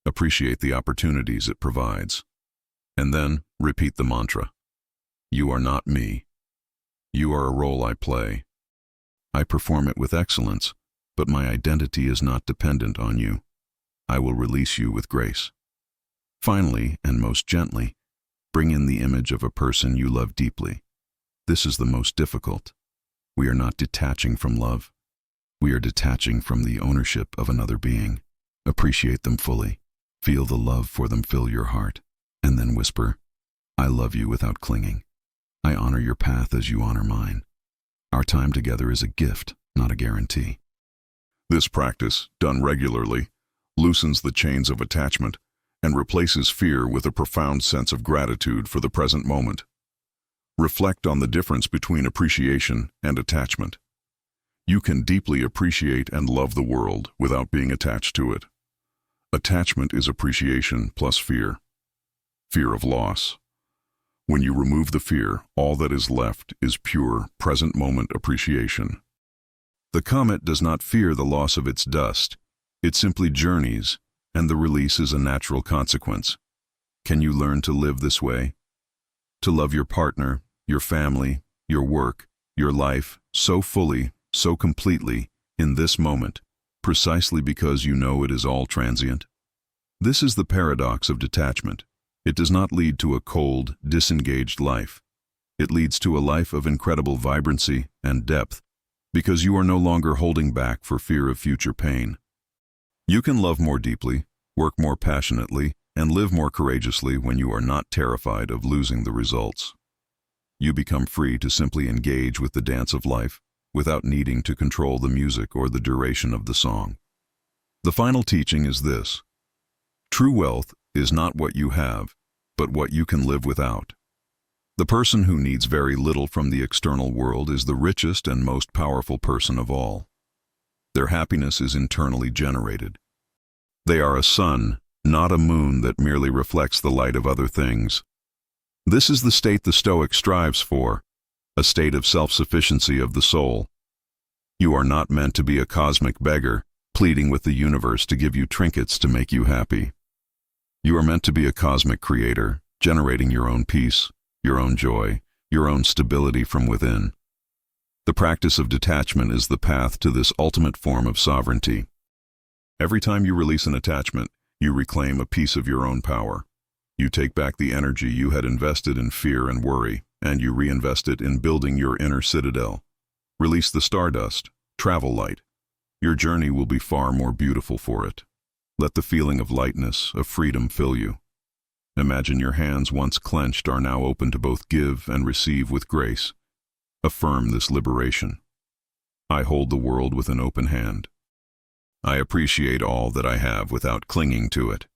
Appreciate the opportunities it provides. And then, repeat the mantra. You are not me. You are a role I play. I perform it with excellence, but my identity is not dependent on you. I will release you with grace. Finally, and most gently, bring in the image of a person you love deeply. This is the most difficult. We are not detaching from love. We are detaching from the ownership of another being. Appreciate them fully. Feel the love for them fill your heart. And then whisper, I love you without clinging. I honor your path as you honor mine. Our time together is a gift, not a guarantee. This practice, done regularly, loosens the chains of attachment and replaces fear with a profound sense of gratitude for the present moment. Reflect on the difference between appreciation and attachment. You can deeply appreciate and love the world without being attached to it. Attachment is appreciation plus fear. Fear of loss. When you remove the fear, all that is left is pure, present moment appreciation. The comet does not fear the loss of its dust. It simply journeys, and the release is a natural consequence. Can you learn to live this way? To love your partner, your family, your work, your life, so fully, so completely, in this moment, precisely because you know it is all transient? This is the paradox of detachment. It does not lead to a cold, disengaged life. It leads to a life of incredible vibrancy and depth, because you are no longer holding back for fear of future pain. You can love more deeply, work more passionately, and live more courageously when you are not terrified of losing the results. You become free to simply engage with the dance of life without needing to control the music or the duration of the song. The final teaching is this: true wealth is not what you have, but what you can live without. The person who needs very little from the external world is the richest and most powerful person of all. Their happiness is internally generated. They are a sun, not a moon that merely reflects the light of other things. This is the state the Stoic strives for, a state of self-sufficiency of the soul. You are not meant to be a cosmic beggar, pleading with the universe to give you trinkets to make you happy. You are meant to be a cosmic creator, generating your own peace, your own joy, your own stability from within. The practice of detachment is the path to this ultimate form of sovereignty. Every time you release an attachment, you reclaim a piece of your own power. You take back the energy you had invested in fear and worry, and you reinvest it in building your inner citadel. Release the stardust, travel light. Your journey will be far more beautiful for it. Let the feeling of lightness, of freedom fill you. Imagine your hands once clenched are now open to both give and receive with grace. Affirm this liberation. I hold the world with an open hand. I appreciate all that I have without clinging to it.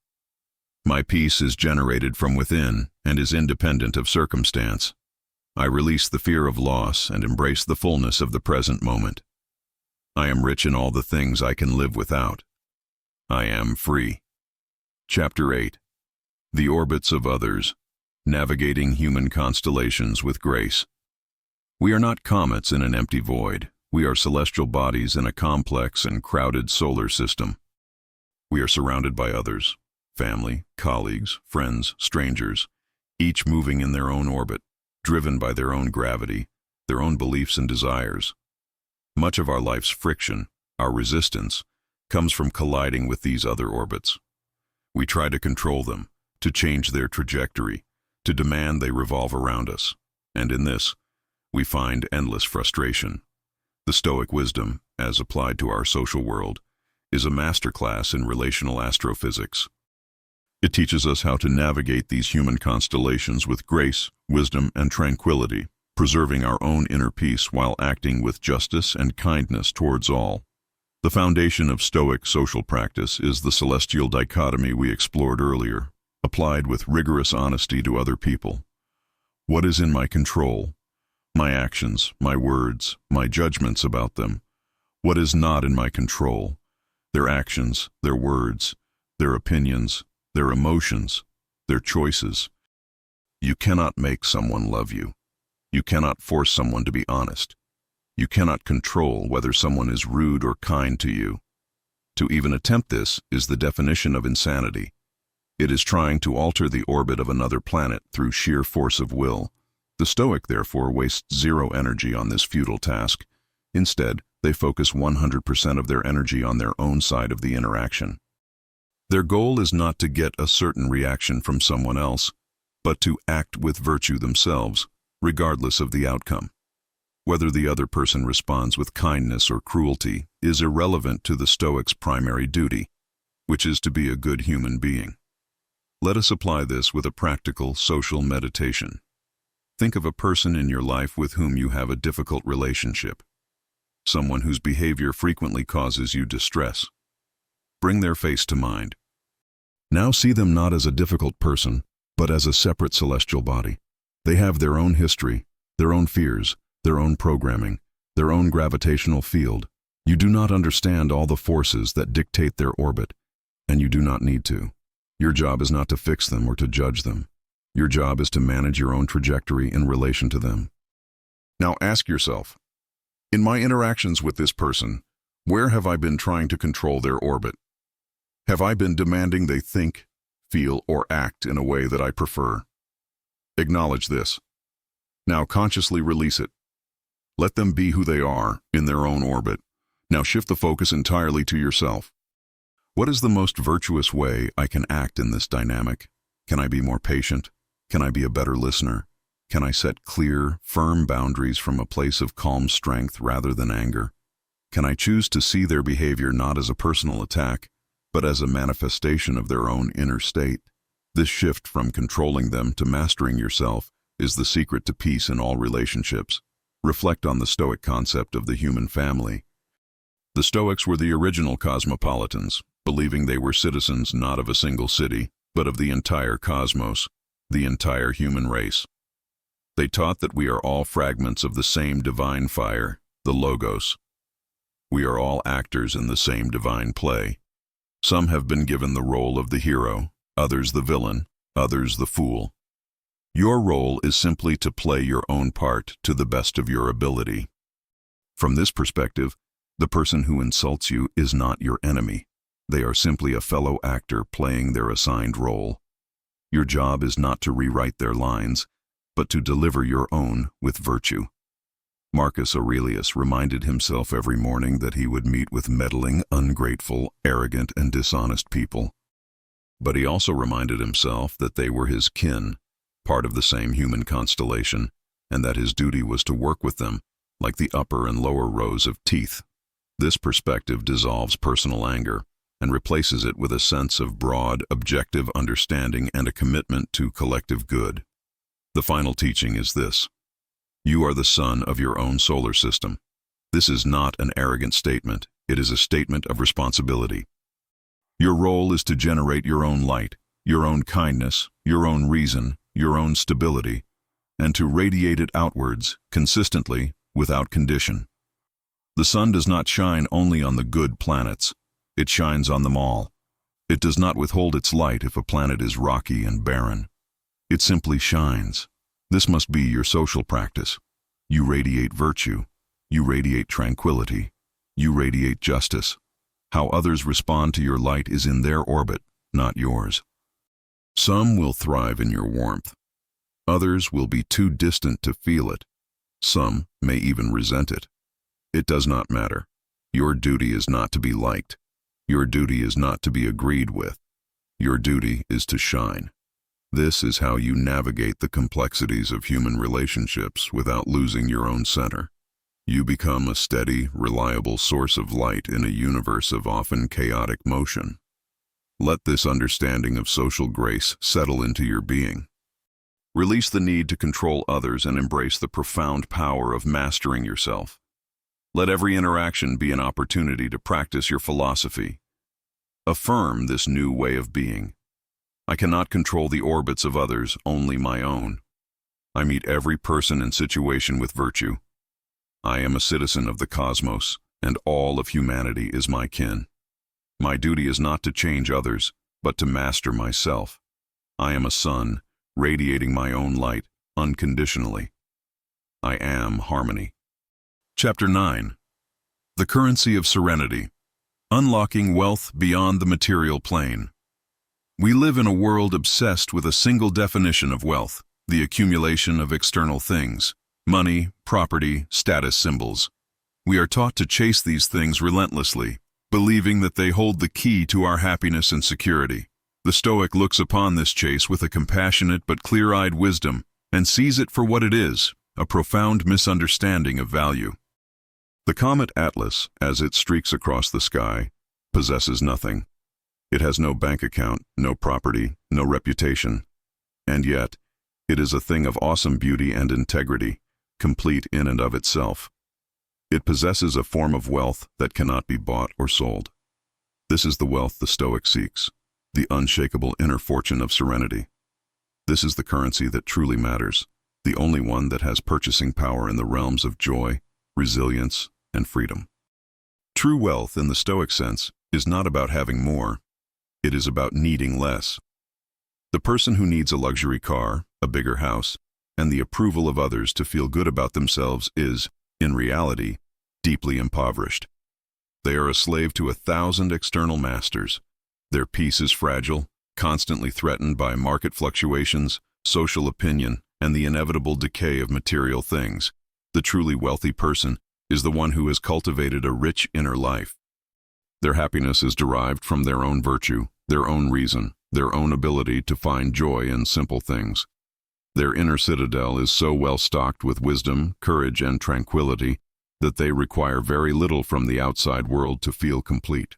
My peace is generated from within and is independent of circumstance. I release the fear of loss and embrace the fullness of the present moment. I am rich in all the things I can live without. I am free. Chapter 8. The Orbits of Others. Navigating Human Constellations with Grace. We are not comets in an empty void. We are celestial bodies in a complex and crowded solar system. We are surrounded by others, family, colleagues, friends, strangers, each moving in their own orbit, driven by their own gravity, their own beliefs and desires. Much of our life's friction, our resistance, comes from colliding with these other orbits. We try to control them, to change their trajectory, to demand they revolve around us, and in this, we find endless frustration. The Stoic wisdom, as applied to our social world, is a masterclass in relational astrophysics. It teaches us how to navigate these human constellations with grace, wisdom, and tranquility, preserving our own inner peace while acting with justice and kindness towards all. The foundation of Stoic social practice is the celestial dichotomy we explored earlier, applied with rigorous honesty to other people. What is in my control? My actions, my words, my judgments about them. What is not in my control? Their actions, their words, their opinions, their emotions, their choices. You cannot make someone love you. You cannot force someone to be honest. You cannot control whether someone is rude or kind to you. To even attempt this is the definition of insanity. It is trying to alter the orbit of another planet through sheer force of will. The Stoic, therefore, wastes zero energy on this futile task. Instead, they focus 100% of their energy on their own side of the interaction. Their goal is not to get a certain reaction from someone else, but to act with virtue themselves, regardless of the outcome. Whether the other person responds with kindness or cruelty is irrelevant to the Stoic's primary duty, which is to be a good human being. Let us apply this with a practical social meditation. Think of a person in your life with whom you have a difficult relationship, someone whose behavior frequently causes you distress. Bring their face to mind. Now see them not as a difficult person, but as a separate celestial body. They have their own history, their own fears, their own programming, their own gravitational field. You do not understand all the forces that dictate their orbit, and you do not need to. Your job is not to fix them or to judge them. Your job is to manage your own trajectory in relation to them. Now ask yourself, in my interactions with this person, where have I been trying to control their orbit? Have I been demanding they think, feel, or act in a way that I prefer? Acknowledge this. Now consciously release it, Let them be who they are, in their own orbit. Now shift the focus entirely to yourself. What is the most virtuous way I can act in this dynamic? Can I be more patient? Can I be a better listener? Can I set clear, firm boundaries from a place of calm strength rather than anger? Can I choose to see their behavior not as a personal attack, but as a manifestation of their own inner state? This shift from controlling them to mastering yourself is the secret to peace in all relationships. Reflect on the Stoic concept of the human family. The Stoics were the original cosmopolitans, believing they were citizens not of a single city, but of the entire cosmos, the entire human race. They taught that we are all fragments of the same divine fire, the Logos. We are all actors in the same divine play. Some have been given the role of the hero, others the villain, others the fool. Your role is simply to play your own part to the best of your ability. From this perspective, the person who insults you is not your enemy. They are simply a fellow actor playing their assigned role. Your job is not to rewrite their lines, but to deliver your own with virtue. Marcus Aurelius reminded himself every morning that he would meet with meddling, ungrateful, arrogant, and dishonest people. But he also reminded himself that they were his kin, part of the same human constellation, and that his duty was to work with them, like the upper and lower rows of teeth. This perspective dissolves personal anger and replaces it with a sense of broad, objective understanding and a commitment to collective good. The final teaching is this: you are the sun of your own solar system. This is not an arrogant statement, it is a statement of responsibility. Your role is to generate your own light, your own kindness, your own reason, your own stability, and to radiate it outwards, consistently, without condition. The sun does not shine only on the good planets, it shines on them all. It does not withhold its light if a planet is rocky and barren. It simply shines. This must be your social practice. You radiate virtue, you radiate tranquility, you radiate justice. How others respond to your light is in their orbit, not yours. Some will thrive in your warmth. Others will be too distant to feel it. Some may even resent it. It does not matter. Your duty is not to be liked. Your duty is not to be agreed with. Your duty is to shine. This is how you navigate the complexities of human relationships without losing your own center. You become a steady, reliable source of light in a universe of often chaotic motion. Let this understanding of social grace settle into your being. Release the need to control others and embrace the profound power of mastering yourself. Let every interaction be an opportunity to practice your philosophy. Affirm this new way of being. I cannot control the orbits of others, only my own. I meet every person and situation with virtue. I am a citizen of the cosmos, and all of humanity is my kin. My duty is not to change others, but to master myself. I am a sun, radiating my own light, unconditionally. I am harmony. Chapter 9. The Currency of Serenity. Unlocking Wealth Beyond the Material Plane. We live in a world obsessed with a single definition of wealth, the accumulation of external things, money, property, status symbols. We are taught to chase these things relentlessly, believing that they hold the key to our happiness and security. The Stoic looks upon this chase with a compassionate but clear-eyed wisdom and sees it for what it is, a profound misunderstanding of value. The comet Atlas, as it streaks across the sky, possesses nothing. It has no bank account, no property, no reputation. And yet, it is a thing of awesome beauty and integrity, complete in and of itself. It possesses a form of wealth that cannot be bought or sold. This is the wealth the Stoic seeks, the unshakable inner fortune of serenity. This is the currency that truly matters, the only one that has purchasing power in the realms of joy, resilience, and freedom. True wealth, in the Stoic sense, is not about having more. It is about needing less. The person who needs a luxury car, a bigger house, and the approval of others to feel good about themselves is, in reality, deeply impoverished. They are a slave to 1,000 external masters. Their peace is fragile, constantly threatened by market fluctuations, social opinion, and the inevitable decay of material things. The truly wealthy person is the one who has cultivated a rich inner life. Their happiness is derived from their own virtue, their own reason, their own ability to find joy in simple things. Their inner citadel is so well stocked with wisdom, courage, and tranquility that they require very little from the outside world to feel complete.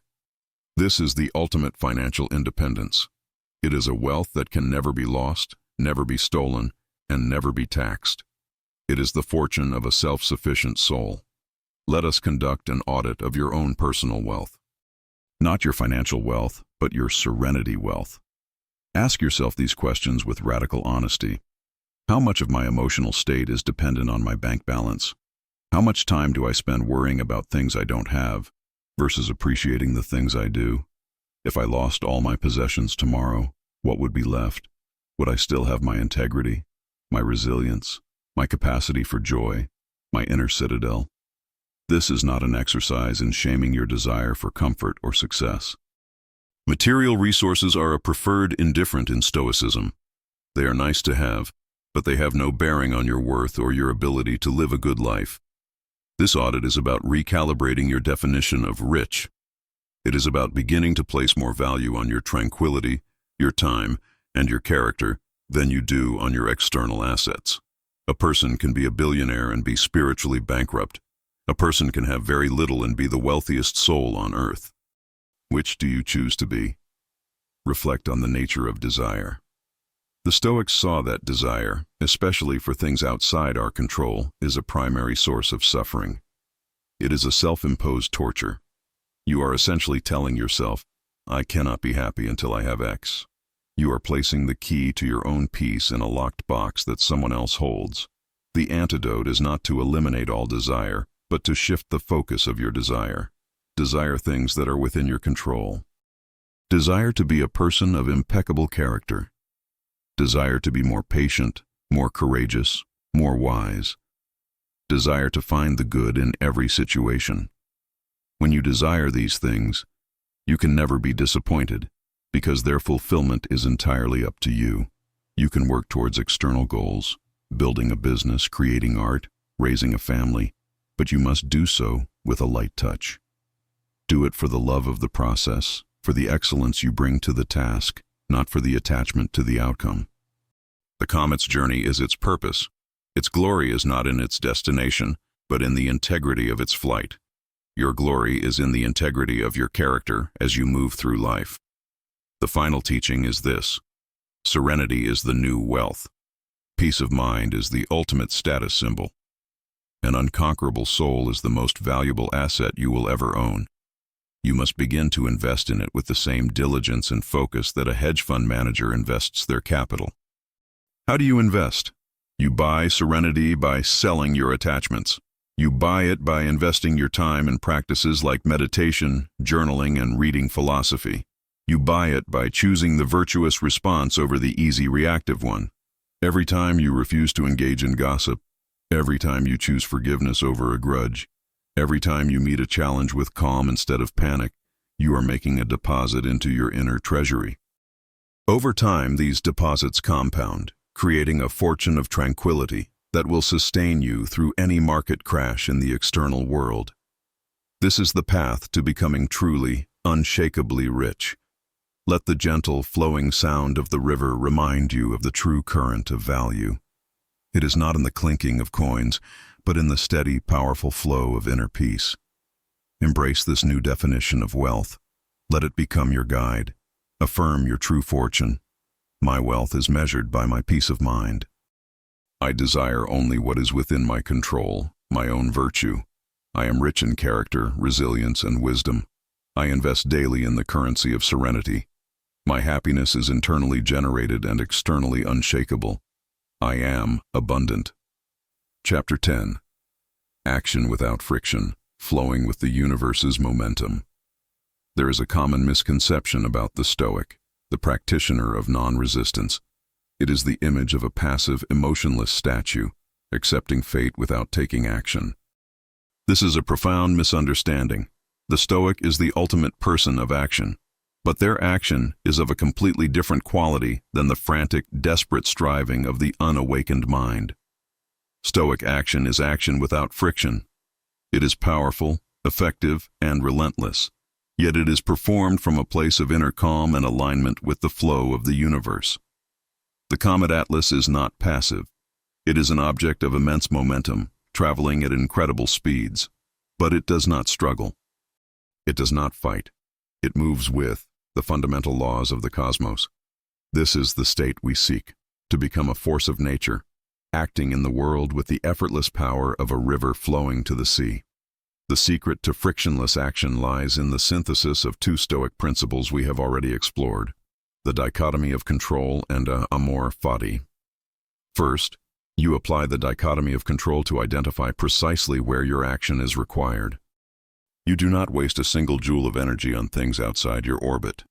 This is the ultimate financial independence. It is a wealth that can never be lost, never be stolen, and never be taxed. It is the fortune of a self-sufficient soul. Let us conduct an audit of your own personal wealth. Not your financial wealth, but your serenity wealth. Ask yourself these questions with radical honesty. How much of my emotional state is dependent on my bank balance? How much time do I spend worrying about things I don't have versus appreciating the things I do? If I lost all my possessions tomorrow, what would be left? Would I still have my integrity, my resilience, my capacity for joy, my inner citadel? This is not an exercise in shaming your desire for comfort or success. Material resources are a preferred indifferent in Stoicism. They are nice to have, but they have no bearing on your worth or your ability to live a good life. This audit is about recalibrating your definition of rich. It is about beginning to place more value on your tranquility, your time, and your character than you do on your external assets. A person can be a billionaire and be spiritually bankrupt. A person can have very little and be the wealthiest soul on earth. Which do you choose to be? Reflect on the nature of desire. The Stoics saw that desire, especially for things outside our control, is a primary source of suffering. It is a self-imposed torture. You are essentially telling yourself, I cannot be happy until I have X. You are placing the key to your own peace in a locked box that someone else holds. The antidote is not to eliminate all desire, but to shift the focus of your desire. Desire things that are within your control. Desire to be a person of impeccable character. Desire to be more patient, more courageous, more wise. Desire to find the good in every situation. When you desire these things, you can never be disappointed, because their fulfillment is entirely up to you. You can work towards external goals, building a business, creating art, raising a family, but you must do so with a light touch. Do it for the love of the process, for the excellence you bring to the task, not for the attachment to the outcome. The comet's journey is its purpose. Its glory is not in its destination, but in the integrity of its flight. Your glory is in the integrity of your character as you move through life. The final teaching is this: serenity is the new wealth. Peace of mind is the ultimate status symbol. An unconquerable soul is the most valuable asset you will ever own. You must begin to invest in it with the same diligence and focus that a hedge fund manager invests their capital. How do you invest? You buy serenity by selling your attachments. You buy it by investing your time in practices like meditation, journaling, and reading philosophy. You buy it by choosing the virtuous response over the easy reactive one. Every time you refuse to engage in gossip, every time you choose forgiveness over a grudge, every time you meet a challenge with calm instead of panic, you are making a deposit into your inner treasury. Over time, these deposits compound, creating a fortune of tranquility that will sustain you through any market crash in the external world. This is the path to becoming truly, unshakably rich. Let the gentle, flowing sound of the river remind you of the true current of value. It is not in the clinking of coins, but in the steady, powerful flow of inner peace. Embrace this new definition of wealth. Let it become your guide. Affirm your true fortune. My wealth is measured by my peace of mind. I desire only what is within my control, my own virtue. I am rich in character, resilience, and wisdom. I invest daily in the currency of serenity. My happiness is internally generated and externally unshakable. I am abundant. Chapter 10. Action without friction, flowing with the universe's momentum. There is a common misconception about the Stoic, the practitioner of non-resistance. It is the image of a passive, emotionless statue, accepting fate without taking action. This is a profound misunderstanding. The Stoic is the ultimate person of action, but their action is of a completely different quality than the frantic, desperate striving of the unawakened mind. Stoic action is action without friction. It is powerful, effective, and relentless, yet it is performed from a place of inner calm and alignment with the flow of the universe. The comet atlas is not passive. It is an object of immense momentum, traveling at incredible speeds, but it does not struggle. It does not fight. It moves with the fundamental laws of the cosmos. This is the state we seek, to become a force of nature, acting in the world with the effortless power of a river flowing to the sea. The secret to frictionless action lies in the synthesis of two Stoic principles we have already explored, the dichotomy of control and Amor Fati. First, you apply the dichotomy of control to identify precisely where your action is required. You do not waste a single joule of energy on things outside your orbit.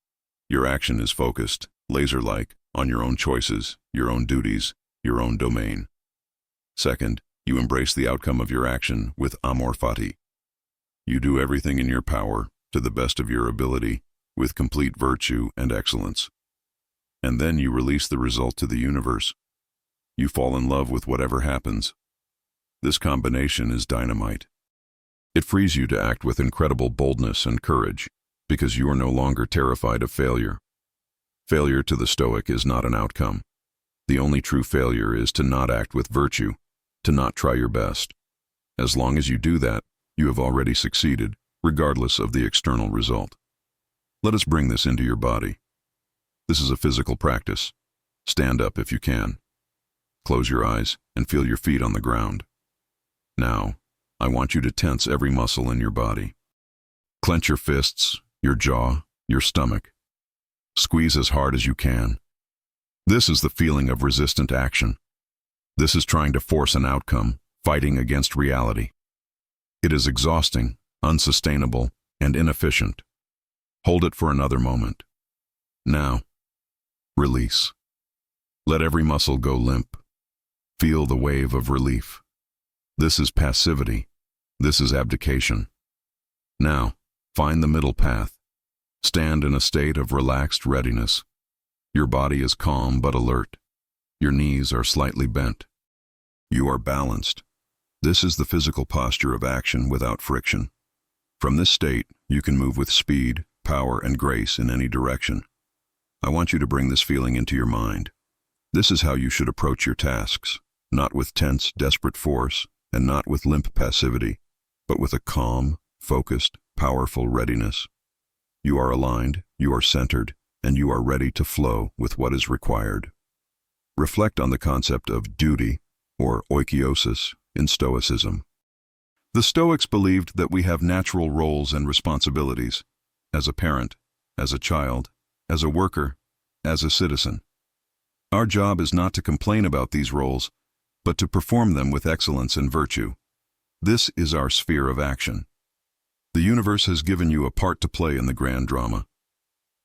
Your action is focused, laser-like, on your own choices, your own duties, your own domain. Second, you embrace the outcome of your action with Amor Fati. You do everything in your power, to the best of your ability, with complete virtue and excellence. And then you release the result to the universe. You fall in love with whatever happens. This combination is dynamite. It frees you to act with incredible boldness and courage, because you are no longer terrified of failure. Failure to the Stoic is not an outcome. The only true failure is to not act with virtue, to not try your best. As long as you do that, you have already succeeded, regardless of the external result. Let us bring this into your body. This is a physical practice. Stand up if you can. Close your eyes and feel your feet on the ground. Now, I want you to tense every muscle in your body. Clench your fists, your jaw, your stomach. Squeeze as hard as you can. This is the feeling of resistant action. This is trying to force an outcome, fighting against reality. It is exhausting, unsustainable, and inefficient. Hold it for another moment. Now, release. Let every muscle go limp. Feel the wave of relief. This is passivity. This is abdication. Now, find the middle path. Stand in a state of relaxed readiness. Your body is calm but alert. Your knees are slightly bent. You are balanced. This is the physical posture of action without friction. From this state, you can move with speed, power, and grace in any direction. I want you to bring this feeling into your mind. This is how you should approach your tasks, not with tense, desperate force, and not with limp passivity, but with a calm, focused, powerful readiness. You are aligned, you are centered, and you are ready to flow with what is required. Reflect on the concept of duty, or oikeiosis, in Stoicism. The Stoics believed that we have natural roles and responsibilities, as a parent, as a child, as a worker, as a citizen. Our job is not to complain about these roles, but to perform them with excellence and virtue. This is our sphere of action. The universe has given you a part to play in the grand drama.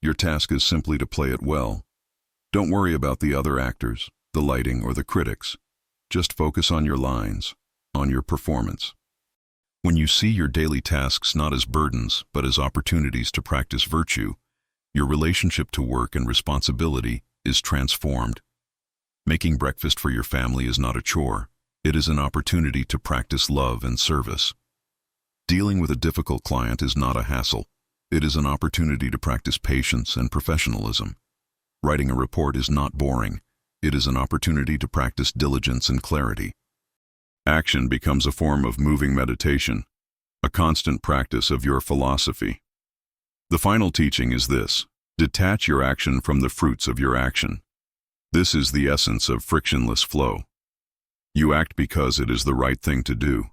Your task is simply to play it well. Don't worry about the other actors, the lighting, or the critics. Just focus on your lines, on your performance. When you see your daily tasks not as burdens, but as opportunities to practice virtue, your relationship to work and responsibility is transformed. Making breakfast for your family is not a chore. It is an opportunity to practice love and service. Dealing with a difficult client is not a hassle. It is an opportunity to practice patience and professionalism. Writing a report is not boring. It is an opportunity to practice diligence and clarity. Action becomes a form of moving meditation, a constant practice of your philosophy. The final teaching is this: detach your action from the fruits of your action. This is the essence of frictionless flow. You act because it is the right thing to do,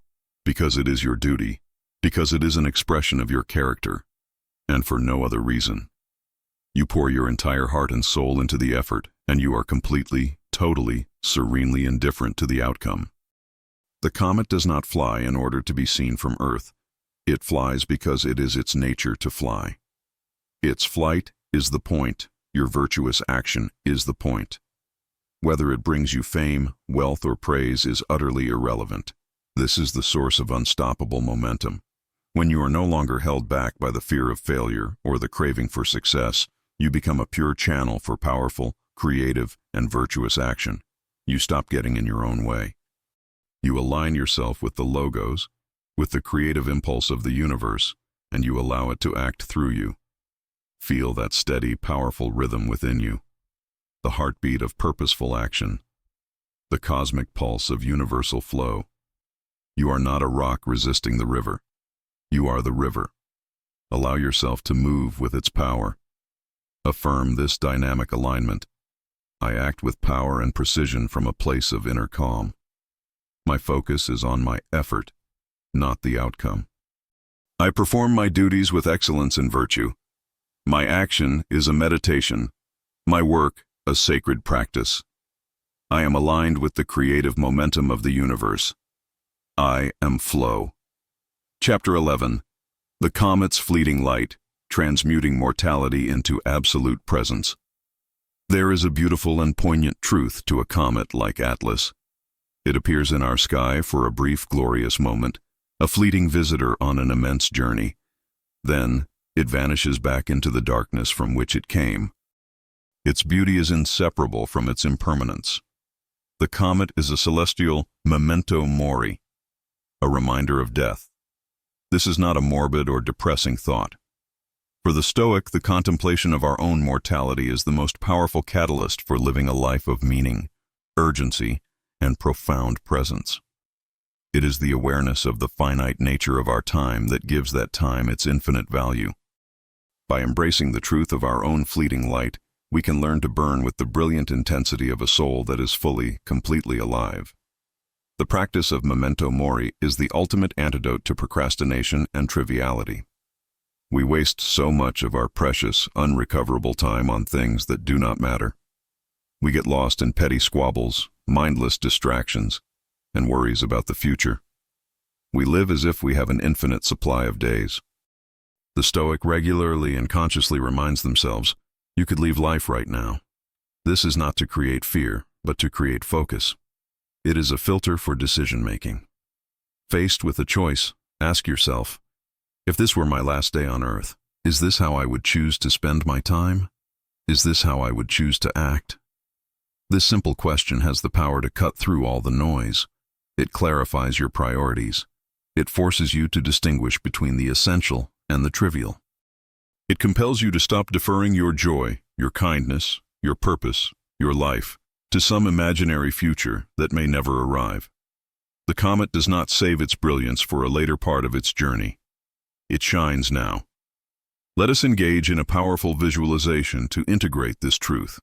because it is your duty, because it is an expression of your character, and for no other reason. You pour your entire heart and soul into the effort, and you are completely, totally, serenely indifferent to the outcome. The comet does not fly in order to be seen from Earth. It flies because it is its nature to fly. Its flight is the point. Your virtuous action is the point. Whether it brings you fame, wealth, or praise is utterly irrelevant. This is the source of unstoppable momentum. When you are no longer held back by the fear of failure or the craving for success, you become a pure channel for powerful, creative, and virtuous action. You stop getting in your own way. You align yourself with the logos, with the creative impulse of the universe, and you allow it to act through you. Feel that steady, powerful rhythm within you, the heartbeat of purposeful action, the cosmic pulse of universal flow. You are not a rock resisting the river. You are the river. Allow yourself to move with its power. Affirm this dynamic alignment. I act with power and precision from a place of inner calm. My focus is on my effort, not the outcome. I perform my duties with excellence and virtue. My action is a meditation, my work a sacred practice. I am aligned with the creative momentum of the universe. I am flow. Chapter 11. The comet's fleeting light, transmuting mortality into absolute presence. There is a beautiful and poignant truth to a comet like Atlas. It appears in our sky for a brief, glorious moment, a fleeting visitor on an immense journey. Then, it vanishes back into the darkness from which it came. Its beauty is inseparable from its impermanence. The comet is a celestial memento mori, a reminder of death. This is not a morbid or depressing thought. For the Stoic, the contemplation of our own mortality is the most powerful catalyst for living a life of meaning, urgency, and profound presence. It is the awareness of the finite nature of our time that gives that time its infinite value. By embracing the truth of our own fleeting light, we can learn to burn with the brilliant intensity of a soul that is fully, completely alive. The practice of memento mori is the ultimate antidote to procrastination and triviality. We waste so much of our precious, unrecoverable time on things that do not matter. We get lost in petty squabbles, mindless distractions, and worries about the future. We live as if we have an infinite supply of days. The Stoic regularly and consciously reminds themselves, you could leave life right now. This is not to create fear, but to create focus. It is a filter for decision-making. Faced with a choice, ask yourself, if this were my last day on earth, is this how I would choose to spend my time? Is this how I would choose to act? This simple question has the power to cut through all the noise. It clarifies your priorities. It forces you to distinguish between the essential and the trivial. It compels you to stop deferring your joy, your kindness, your purpose, your life, to some imaginary future that may never arrive. The comet does not save its brilliance for a later part of its journey. It shines now. Let us engage in a powerful visualization to integrate this truth.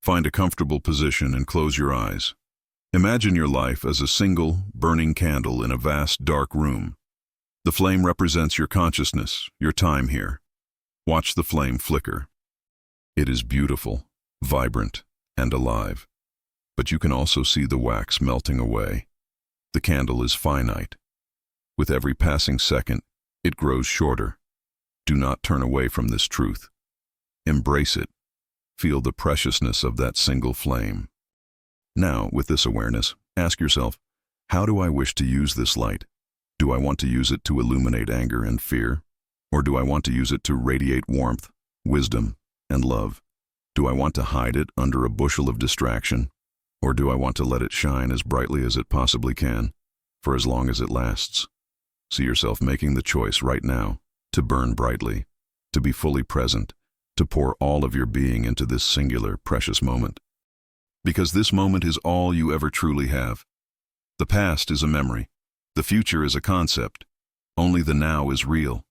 Find a comfortable position and close your eyes. Imagine your life as a single, burning candle in a vast, dark room. The flame represents your consciousness, your time here. Watch the flame flicker. It is beautiful, vibrant, and alive. But you can also see the wax melting away. The candle is finite. With every passing second, it grows shorter. Do not turn away from this truth. Embrace it. Feel the preciousness of that single flame. Now, with this awareness, ask yourself, how do I wish to use this light? Do I want to use it to illuminate anger and fear? Or do I want to use it to radiate warmth, wisdom, and love? Do I want to hide it under a bushel of distraction? Or do I want to let it shine as brightly as it possibly can, for as long as it lasts? See yourself making the choice right now to burn brightly, to be fully present, to pour all of your being into this singular, precious moment. Because this moment is all you ever truly have. The past is a memory. The future is a concept. Only the now is real.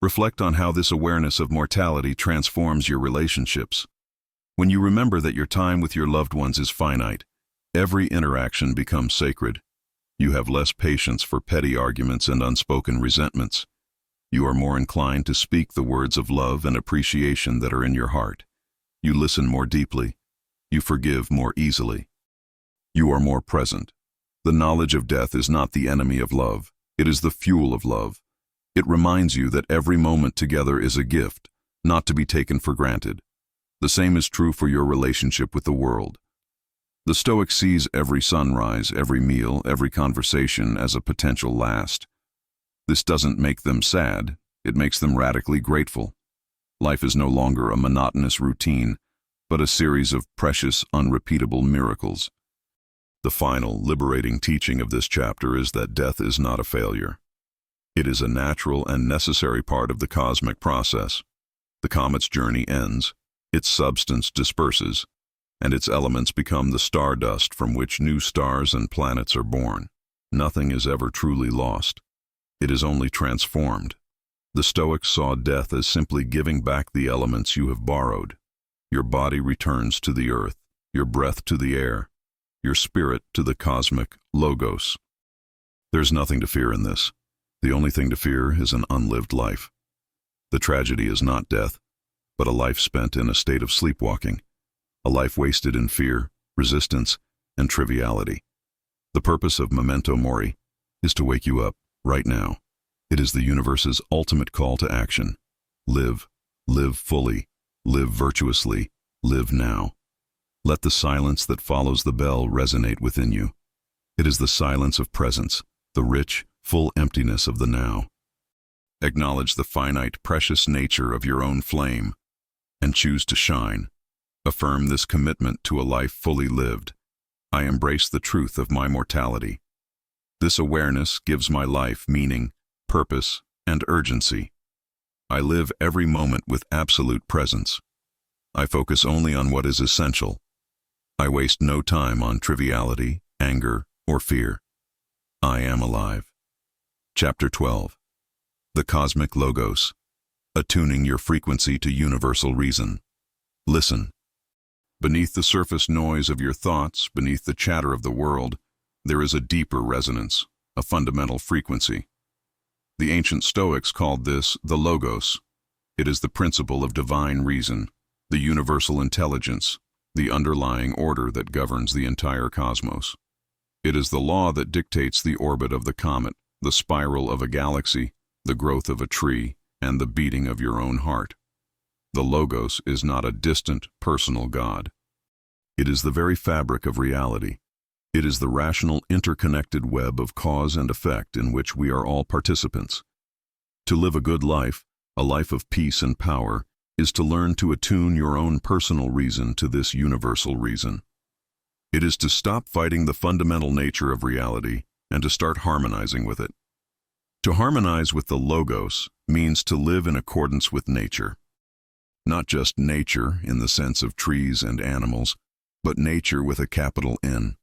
Reflect on how this awareness of mortality transforms your relationships. When you remember that your time with your loved ones is finite, every interaction becomes sacred. You have less patience for petty arguments and unspoken resentments. You are more inclined to speak the words of love and appreciation that are in your heart. You listen more deeply. You forgive more easily. You are more present. The knowledge of death is not the enemy of love. It is the fuel of love. It reminds you that every moment together is a gift, not to be taken for granted. The same is true for your relationship with the world. The Stoic sees every sunrise, every meal, every conversation as a potential last. This doesn't make them sad, it makes them radically grateful. Life is no longer a monotonous routine, but a series of precious, unrepeatable miracles. The final, liberating teaching of this chapter is that death is not a failure. It is a natural and necessary part of the cosmic process. The comet's journey ends, its substance disperses, and its elements become the stardust from which new stars and planets are born. Nothing is ever truly lost. It is only transformed. The Stoics saw death as simply giving back the elements you have borrowed. Your body returns to the earth, your breath to the air, your spirit to the cosmic logos. There's nothing to fear in this. The only thing to fear is an unlived life. The tragedy is not death, but a life spent in a state of sleepwalking, a life wasted in fear, resistance, and triviality. The purpose of Memento Mori is to wake you up right now. It is the universe's ultimate call to action. Live, live fully, live virtuously, live now. Let the silence that follows the bell resonate within you. It is the silence of presence, the rich, full emptiness of the now. Acknowledge the finite, precious nature of your own flame and choose to shine. Affirm this commitment to a life fully lived. I embrace the truth of my mortality. This awareness gives my life meaning, purpose, and urgency. I live every moment with absolute presence. I focus only on what is essential. I waste no time on triviality, anger, or fear. I am alive. Chapter 12. The Cosmic Logos. Attuning your frequency to universal reason. Listen. Beneath the surface noise of your thoughts, beneath the chatter of the world, there is a deeper resonance, a fundamental frequency. The ancient Stoics called this the Logos. It is the principle of divine reason, the universal intelligence, the underlying order that governs the entire cosmos. It is the law that dictates the orbit of the comet, the spiral of a galaxy, the growth of a tree, and the beating of your own heart. The Logos is not a distant, personal God. It is the very fabric of reality. It is the rational, interconnected web of cause and effect in which we are all participants. To live a good life, a life of peace and power, is to learn to attune your own personal reason to this universal reason. It is to stop fighting the fundamental nature of reality and to start harmonizing with it. To harmonize with the Logos means to live in accordance with nature. Not just nature in the sense of trees and animals, but nature with a capital N.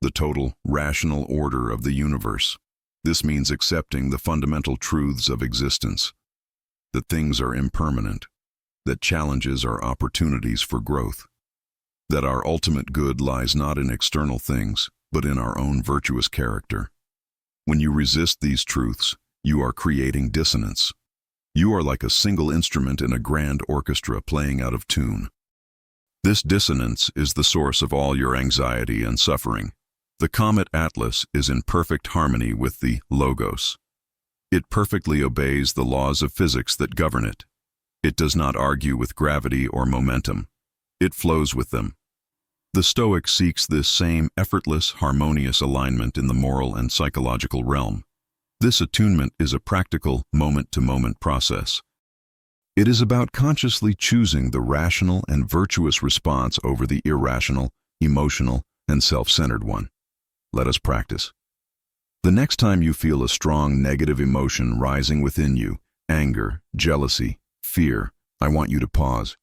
The total, rational order of the universe. This means accepting the fundamental truths of existence. That things are impermanent. That challenges are opportunities for growth. That our ultimate good lies not in external things, but in our own virtuous character. When you resist these truths, you are creating dissonance. You are like a single instrument in a grand orchestra playing out of tune. This dissonance is the source of all your anxiety and suffering. The comet Atlas is in perfect harmony with the Logos. It perfectly obeys the laws of physics that govern it. It does not argue with gravity or momentum. It flows with them. The Stoic seeks this same effortless, harmonious alignment in the moral and psychological realm. This attunement is a practical, moment-to-moment process. It is about consciously choosing the rational and virtuous response over the irrational, emotional, and self-centered one. Let us practice. The next time you feel a strong negative emotion rising within you, anger, jealousy, fear, I want you to pause.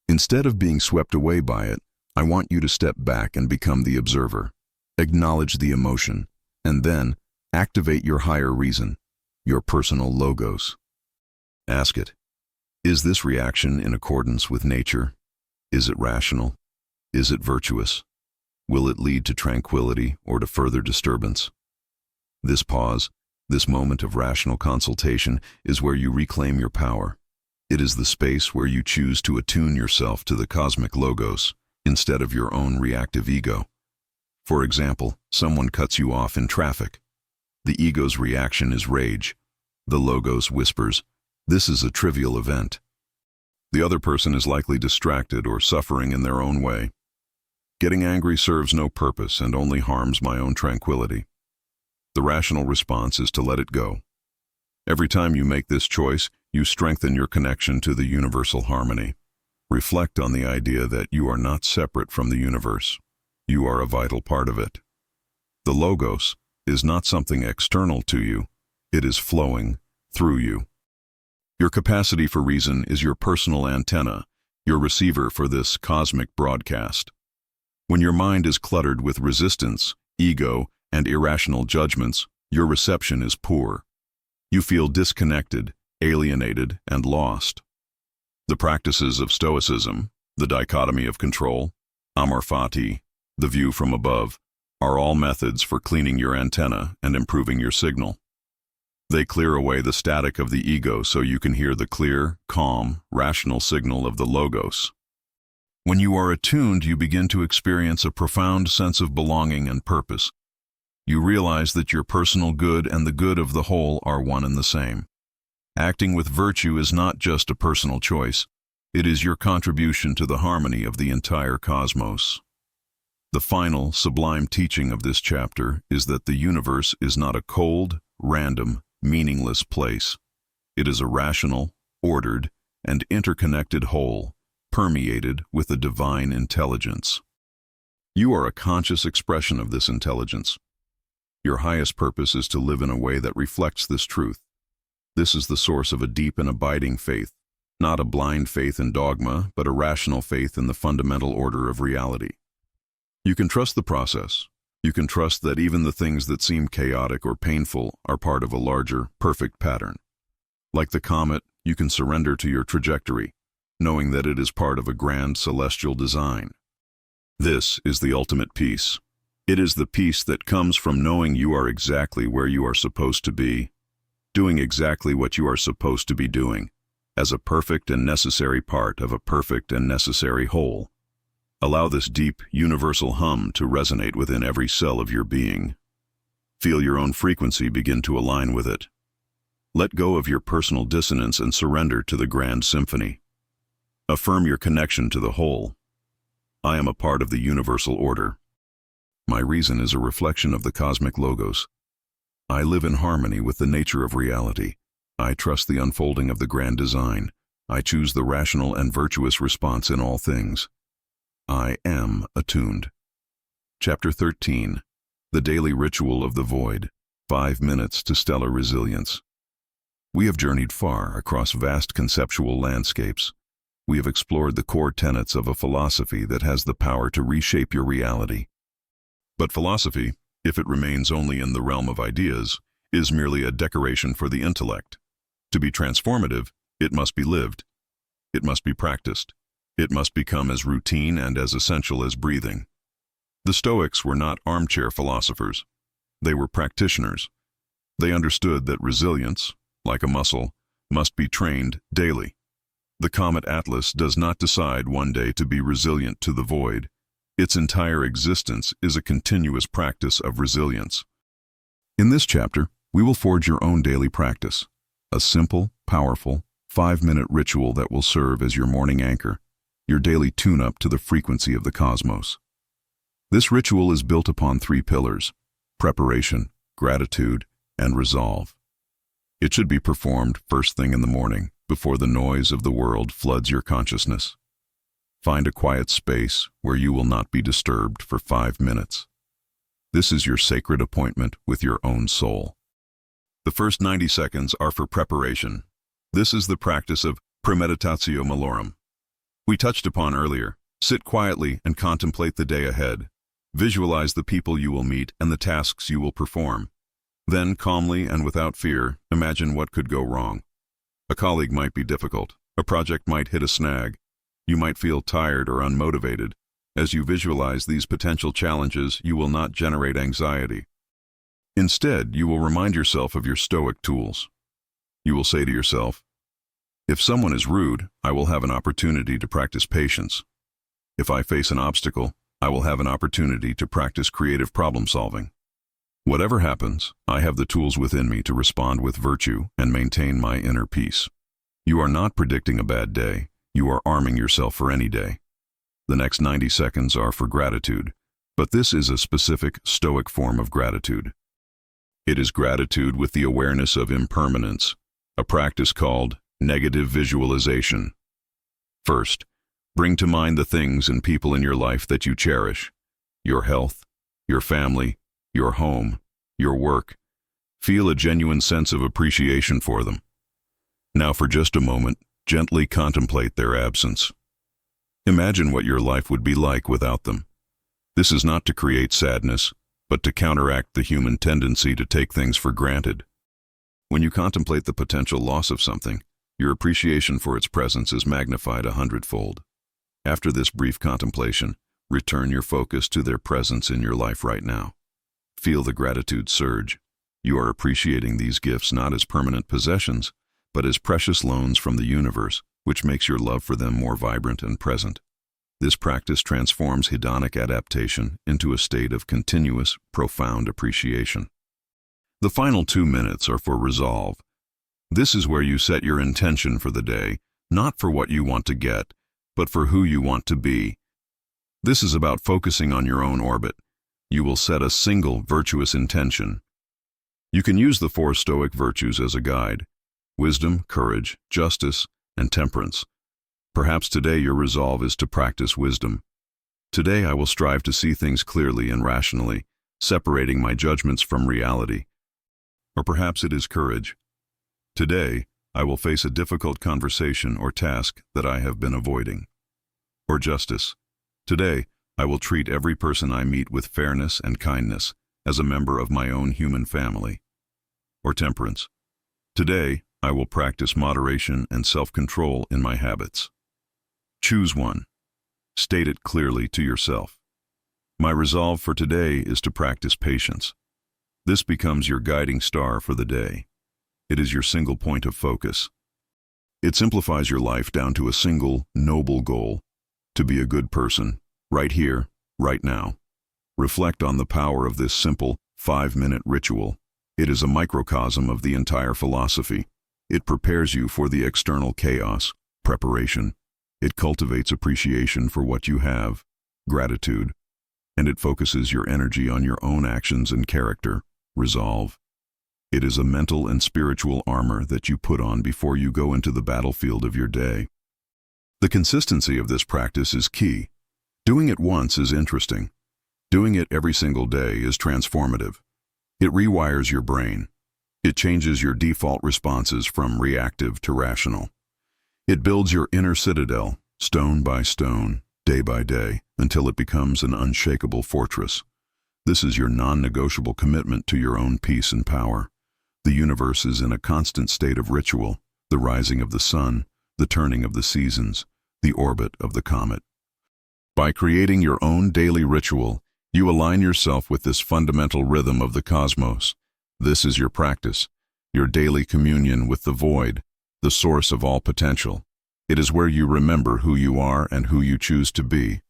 Instead of being swept away by it, I want you to step back and become the observer. Acknowledge the emotion, and then activate your higher reason, your personal Logos. Ask it, is this reaction in accordance with nature? Is it rational? Is it virtuous? Will it lead to tranquility or to further disturbance? This pause, this moment of rational consultation, is where you reclaim your power. It is the space where you choose to attune yourself to the cosmic Logos instead of your own reactive ego. For example, someone cuts you off in traffic. The ego's reaction is rage. The Logos whispers, "This is a trivial event." The other person is likely distracted or suffering in their own way. Getting angry serves no purpose and only harms my own tranquility. The rational response is to let it go. Every time you make this choice, you strengthen your connection to the universal harmony. Reflect on the idea that you are not separate from the universe. You are a vital part of it. The logos is not something external to you, it is flowing through you. Your capacity for reason is your personal antenna, your receiver for this cosmic broadcast. When your mind is cluttered with resistance, ego, and irrational judgments, your reception is poor. You feel disconnected, alienated, and lost. The practices of Stoicism, the dichotomy of control, Amor Fati, the view from above, are all methods for cleaning your antenna and improving your signal. They clear away the static of the ego so you can hear the clear, calm, rational signal of the logos. When you are attuned, you begin to experience a profound sense of belonging and purpose. You realize that your personal good and the good of the whole are one and the same. Acting with virtue is not just a personal choice, it is your contribution to the harmony of the entire cosmos. The final, sublime teaching of this chapter is that the universe is not a cold, random, meaningless place. It is a rational, ordered, and interconnected whole, permeated with a divine intelligence. You are a conscious expression of this intelligence. Your highest purpose is to live in a way that reflects this truth. This is the source of a deep and abiding faith, not a blind faith in dogma, but a rational faith in the fundamental order of reality. You can trust the process. You can trust that even the things that seem chaotic or painful are part of a larger, perfect pattern. Like the comet, you can surrender to your trajectory, knowing that it is part of a grand celestial design. This is the ultimate peace. It is the peace that comes from knowing you are exactly where you are supposed to be, doing exactly what you are supposed to be doing, as a perfect and necessary part of a perfect and necessary whole. Allow this deep, universal hum to resonate within every cell of your being. Feel your own frequency begin to align with it. Let go of your personal dissonance and surrender to the grand symphony. Affirm your connection to the whole. I am a part of the universal order. My reason is a reflection of the cosmic logos. I live in harmony with the nature of reality. I trust the unfolding of the grand design. I choose the rational and virtuous response in all things. I am attuned. Chapter 13. The Daily Ritual of the Void. 5 Minutes to Stellar Resilience. We have journeyed far across vast conceptual landscapes. We have explored the core tenets of a philosophy that has the power to reshape your reality. But philosophy, if it remains only in the realm of ideas, is merely a decoration for the intellect. To be transformative, it must be lived. It must be practiced. It must become as routine and as essential as breathing. The Stoics were not armchair philosophers. They were practitioners. They understood that resilience, like a muscle, must be trained daily. The comet Atlas does not decide one day to be resilient to the void. Its entire existence is a continuous practice of resilience. In this chapter, we will forge your own daily practice, a simple, powerful, 5-minute ritual that will serve as your morning anchor, your daily tune-up to the frequency of the cosmos. This ritual is built upon 3 pillars: preparation, gratitude, and resolve. It should be performed first thing in the morning, before the noise of the world floods your consciousness. Find a quiet space where you will not be disturbed for 5 minutes. This is your sacred appointment with your own soul. The first 90 seconds are for preparation. This is the practice of premeditatio malorum. We touched upon earlier. Sit quietly and contemplate the day ahead. Visualize the people you will meet and the tasks you will perform. Then, calmly and without fear, imagine what could go wrong. A colleague might be difficult. A project might hit a snag. You might feel tired or unmotivated. As you visualize these potential challenges, you will not generate anxiety. Instead, you will remind yourself of your Stoic tools. You will say to yourself, if someone is rude, I will have an opportunity to practice patience. If I face an obstacle, I will have an opportunity to practice creative problem solving. Whatever happens, I have the tools within me to respond with virtue and maintain my inner peace. You are not predicting a bad day. You are arming yourself for any day. The next 90 seconds are for gratitude, but this is a specific Stoic form of gratitude. It is gratitude with the awareness of impermanence, a practice called negative visualization. First, bring to mind the things and people in your life that you cherish: your health, your family, your home, your work. Feel a genuine sense of appreciation for them. Now for just a moment, gently contemplate their absence. Imagine what your life would be like without them. This is not to create sadness, but to counteract the human tendency to take things for granted. When you contemplate the potential loss of something, your appreciation for its presence is magnified 100-fold. After this brief contemplation, return your focus to their presence in your life right now. Feel the gratitude surge. You are appreciating these gifts not as permanent possessions, but as precious loans from the universe, which makes your love for them more vibrant and present. This practice transforms hedonic adaptation into a state of continuous, profound appreciation. The final 2 minutes are for resolve. This is where you set your intention for the day, not for what you want to get, but for who you want to be. This is about focusing on your own orbit. You will set a single virtuous intention. You can use the 4 Stoic virtues as a guide: wisdom, courage, justice, and temperance. Perhaps today your resolve is to practice wisdom. Today I will strive to see things clearly and rationally, separating my judgments from reality. Or perhaps it is courage. Today I will face a difficult conversation or task that I have been avoiding. Or justice. Today I will treat every person I meet with fairness and kindness, as a member of my own human family. Or temperance. Today I will practice moderation and self-control in my habits. Choose one. State it clearly to yourself. My resolve for today is to practice patience. This becomes your guiding star for the day. It is your single point of focus. It simplifies your life down to a single, noble goal: to be a good person, right here, right now. Reflect on the power of this simple, 5-minute ritual. It is a microcosm of the entire philosophy. It prepares you for the external chaos, preparation. It cultivates appreciation for what you have, gratitude, and it focuses your energy on your own actions and character, resolve. It is a mental and spiritual armor that you put on before you go into the battlefield of your day. The consistency of this practice is key. Doing it once is interesting. Doing it every single day is transformative. It rewires your brain. It changes your default responses from reactive to rational. It builds your inner citadel, stone by stone, day by day, until it becomes an unshakable fortress. This is your non-negotiable commitment to your own peace and power. The universe is in a constant state of ritual: the rising of the sun, the turning of the seasons, the orbit of the comet. By creating your own daily ritual, you align yourself with this fundamental rhythm of the cosmos. This is your practice, your daily communion with the void, the source of all potential. It is where you remember who you are and who you choose to be,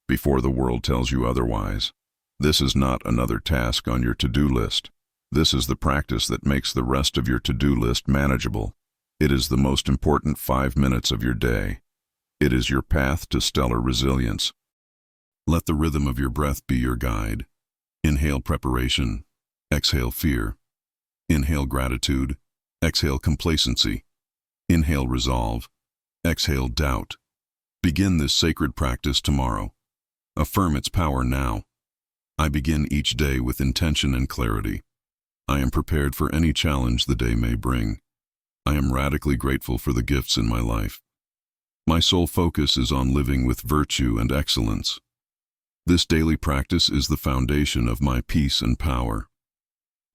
before the world tells you otherwise. This is not another task on your to-do list. This is the practice that makes the rest of your to-do list manageable. It is the most important 5 minutes of your day. It is your path to stellar resilience. Let the rhythm of your breath be your guide. Inhale preparation, exhale fear. Inhale gratitude, exhale complacency. Inhale resolve, exhale doubt. Begin this sacred practice tomorrow. Affirm its power now. I begin each day with intention and clarity. I am prepared for any challenge the day may bring. I am radically grateful for the gifts in my life. My sole focus is on living with virtue and excellence. This daily practice is the foundation of my peace and power.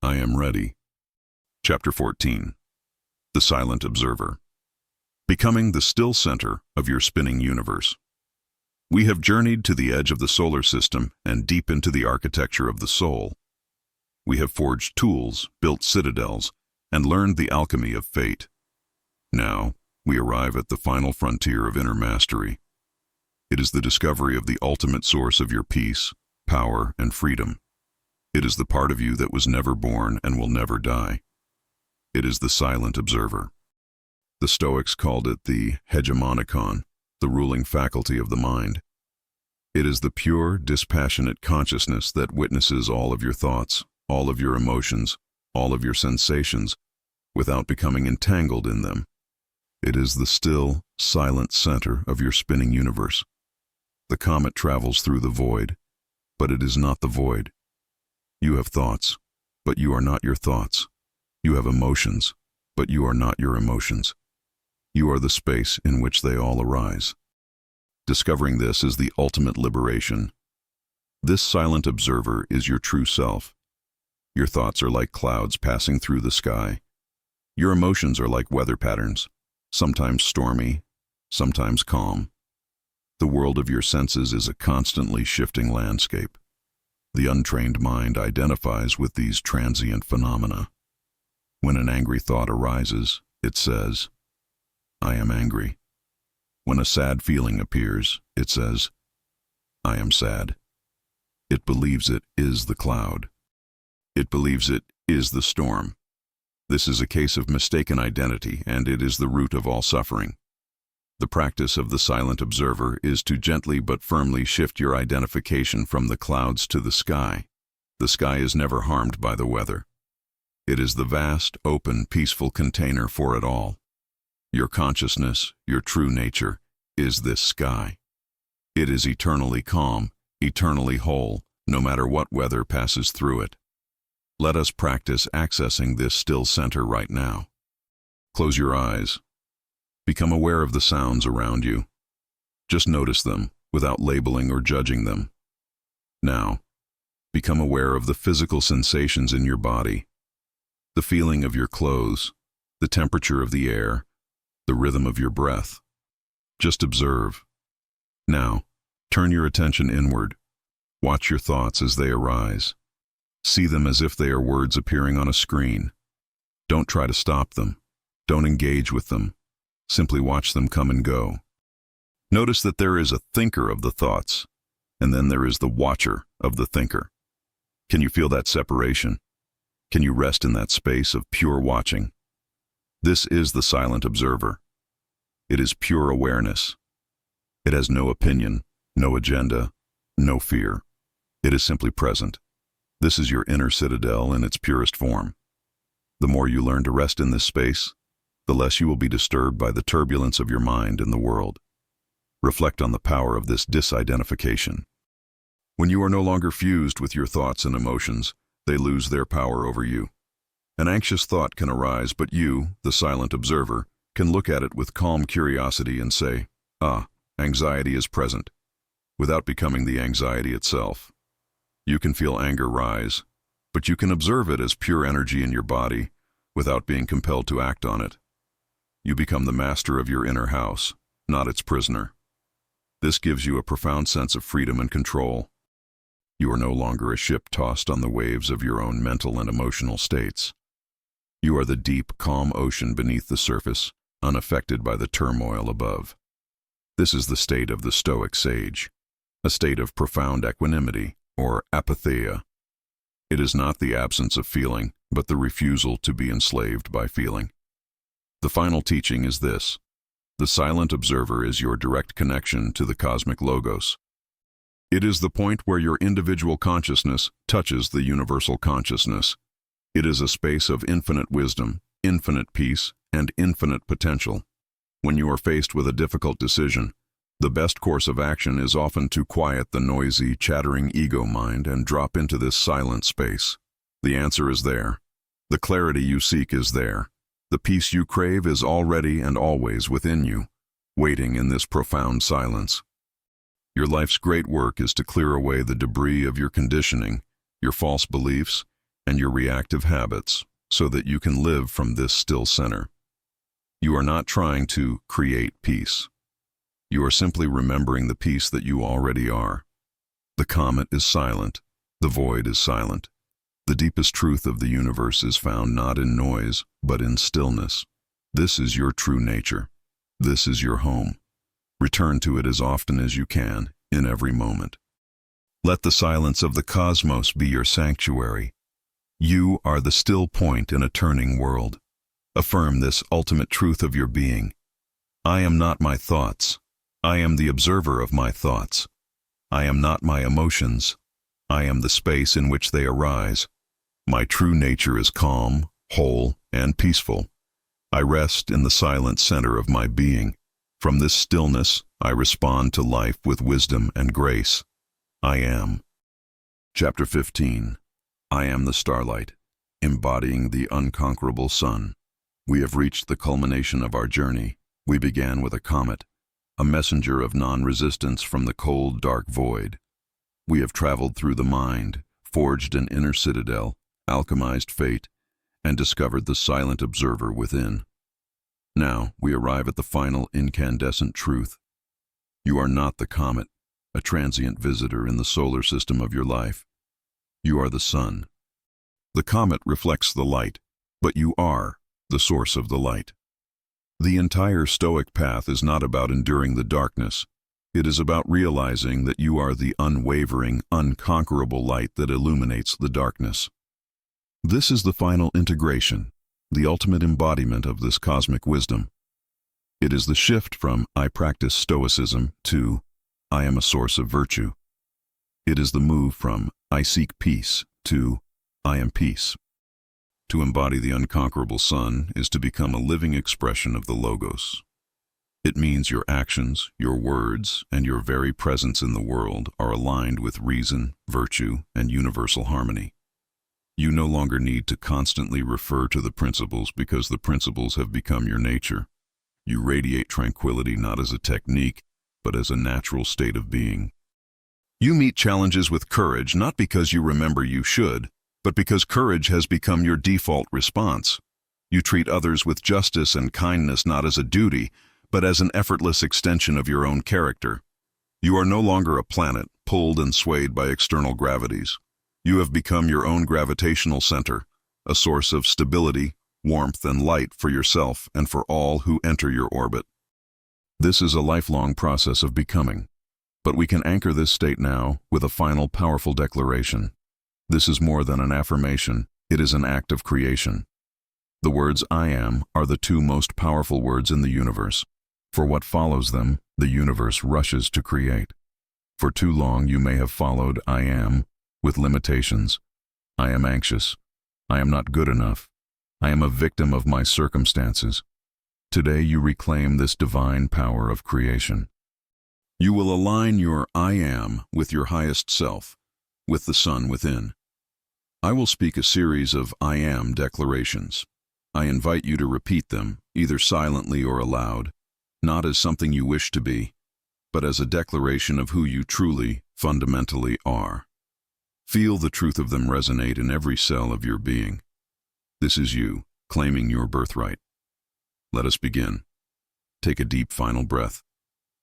I am ready. Chapter 14. The Silent Observer. Becoming the still center of your spinning universe. We have journeyed to the edge of the solar system and deep into the architecture of the soul. We have forged tools, built citadels, and learned the alchemy of fate. Now, we arrive at the final frontier of inner mastery. It is the discovery of the ultimate source of your peace, power, and freedom. It is the part of you that was never born and will never die. It is the silent observer. The Stoics called it the hegemonikon, the ruling faculty of the mind. It is the pure, dispassionate consciousness that witnesses all of your thoughts, all of your emotions, all of your sensations, without becoming entangled in them. It is the still, silent center of your spinning universe. The comet travels through the void, but it is not the void. You have thoughts, but you are not your thoughts. You have emotions, but you are not your emotions. You are the space in which they all arise. Discovering this is the ultimate liberation. This silent observer is your true self. Your thoughts are like clouds passing through the sky. Your emotions are like weather patterns, sometimes stormy, sometimes calm. The world of your senses is a constantly shifting landscape. The untrained mind identifies with these transient phenomena. When an angry thought arises, it says, "I am angry." When a sad feeling appears, it says, "I am sad." It believes it is the cloud. It believes it is the storm. This is a case of mistaken identity, and it is the root of all suffering. The practice of the silent observer is to gently but firmly shift your identification from the clouds to the sky. The sky is never harmed by the weather. It is the vast, open, peaceful container for it all. Your consciousness, your true nature, is this sky. It is eternally calm, eternally whole, no matter what weather passes through it. Let us practice accessing this still center right now. Close your eyes. Become aware of the sounds around you. Just notice them without labeling or judging them. Now, become aware of the physical sensations in your body, the feeling of your clothes, the temperature of the air, the rhythm of your breath. Just observe. Now, turn your attention inward. Watch your thoughts as they arise. See them as if they are words appearing on a screen. Don't try to stop them. Don't engage with them. Simply watch them come and go. Notice that there is a thinker of the thoughts, and then there is the watcher of the thinker. Can you feel that separation? Can you rest in that space of pure watching? This is the silent observer. It is pure awareness. It has no opinion, no agenda, no fear. It is simply present. This is your inner citadel in its purest form. The more you learn to rest in this space, the less you will be disturbed by the turbulence of your mind and the world. Reflect on the power of this disidentification. When you are no longer fused with your thoughts and emotions, they lose their power over you. An anxious thought can arise, but you, the silent observer, can look at it with calm curiosity and say, "Ah, anxiety is present," without becoming the anxiety itself. You can feel anger rise, but you can observe it as pure energy in your body without being compelled to act on it. You become the master of your inner house, not its prisoner. This gives you a profound sense of freedom and control. You are no longer a ship tossed on the waves of your own mental and emotional states. You are the deep, calm ocean beneath the surface, unaffected by the turmoil above. This is the state of the Stoic sage, a state of profound equanimity, or apatheia. It is not the absence of feeling, but the refusal to be enslaved by feeling. The final teaching is this: the silent observer is your direct connection to the cosmic logos. It is the point where your individual consciousness touches the universal consciousness. It is a space of infinite wisdom, infinite peace, and infinite potential. When you are faced with a difficult decision, the best course of action is often to quiet the noisy, chattering ego mind and drop into this silent space. The answer is there. The clarity you seek is there. The peace you crave is already and always within you, waiting in this profound silence. Your life's great work is to clear away the debris of your conditioning, your false beliefs, and your reactive habits, so that you can live from this still center. You are not trying to create peace. You are simply remembering the peace that you already are. The comet is silent. The void is silent. The deepest truth of the universe is found not in noise, but in stillness. This is your true nature. This is your home. Return to it as often as you can, in every moment. Let the silence of the cosmos be your sanctuary. You are the still point in a turning world. Affirm this ultimate truth of your being. I am not my thoughts. I am the observer of my thoughts. I am not my emotions. I am the space in which they arise. My true nature is calm, whole, and peaceful. I rest in the silent center of my being. From this stillness, I respond to life with wisdom and grace. I am. Chapter 15. I am the starlight, embodying the unconquerable sun. We have reached the culmination of our journey. We began with a comet, a messenger of non-resistance from the cold, dark void. We have traveled through the mind, forged an inner citadel, alchemized fate, and discovered the silent observer within. Now we arrive at the final incandescent truth. You are not the comet, a transient visitor in the solar system of your life. You are the sun. The comet reflects the light, but you are the source of the light. The entire Stoic path is not about enduring the darkness. It is about realizing that you are the unwavering, unconquerable light that illuminates the darkness. This is the final integration, the ultimate embodiment of this cosmic wisdom. It is the shift from "I practice Stoicism" to "I am a source of virtue." It is the move from "I seek peace" to "I am peace." To embody the unconquerable sun is to become a living expression of the Logos. It means your actions, your words, and your very presence in the world are aligned with reason, virtue, and universal harmony. You no longer need to constantly refer to the principles because the principles have become your nature. You radiate tranquility not as a technique, but as a natural state of being. You meet challenges with courage not because you remember you should, but because courage has become your default response. You treat others with justice and kindness not as a duty, but as an effortless extension of your own character. You are no longer a planet, pulled and swayed by external gravities. You have become your own gravitational center, a source of stability, warmth, and light for yourself and for all who enter your orbit. This is a lifelong process of becoming, but we can anchor this state now with a final powerful declaration. This is more than an affirmation, it is an act of creation. The words "I am" are the two most powerful words in the universe. For what follows them, the universe rushes to create. For too long you may have followed "I am" with limitations. I am anxious. I am not good enough. I am a victim of my circumstances. Today you reclaim this divine power of creation. You will align your "I am" with your highest self, with the sun within. I will speak a series of "I am" declarations. I invite you to repeat them, either silently or aloud, not as something you wish to be, but as a declaration of who you truly, fundamentally are. Feel the truth of them resonate in every cell of your being. This is you, claiming your birthright. Let us begin. Take a deep final breath,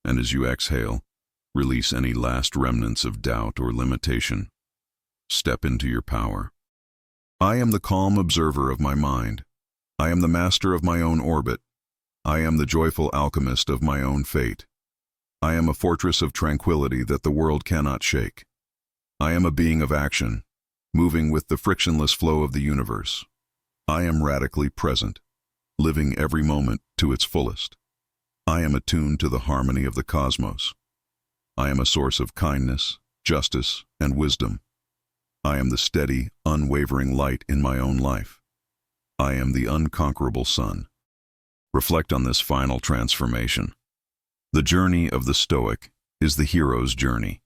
and as you exhale, release any last remnants of doubt or limitation. Step into your power. I am the calm observer of my mind. I am the master of my own orbit. I am the joyful alchemist of my own fate. I am a fortress of tranquility that the world cannot shake. I am a being of action, moving with the frictionless flow of the universe. I am radically present, living every moment to its fullest. I am attuned to the harmony of the cosmos. I am a source of kindness, justice, and wisdom. I am the steady, unwavering light in my own life. I am the unconquerable sun. Reflect on this final transformation. The journey of the Stoic is the hero's journey.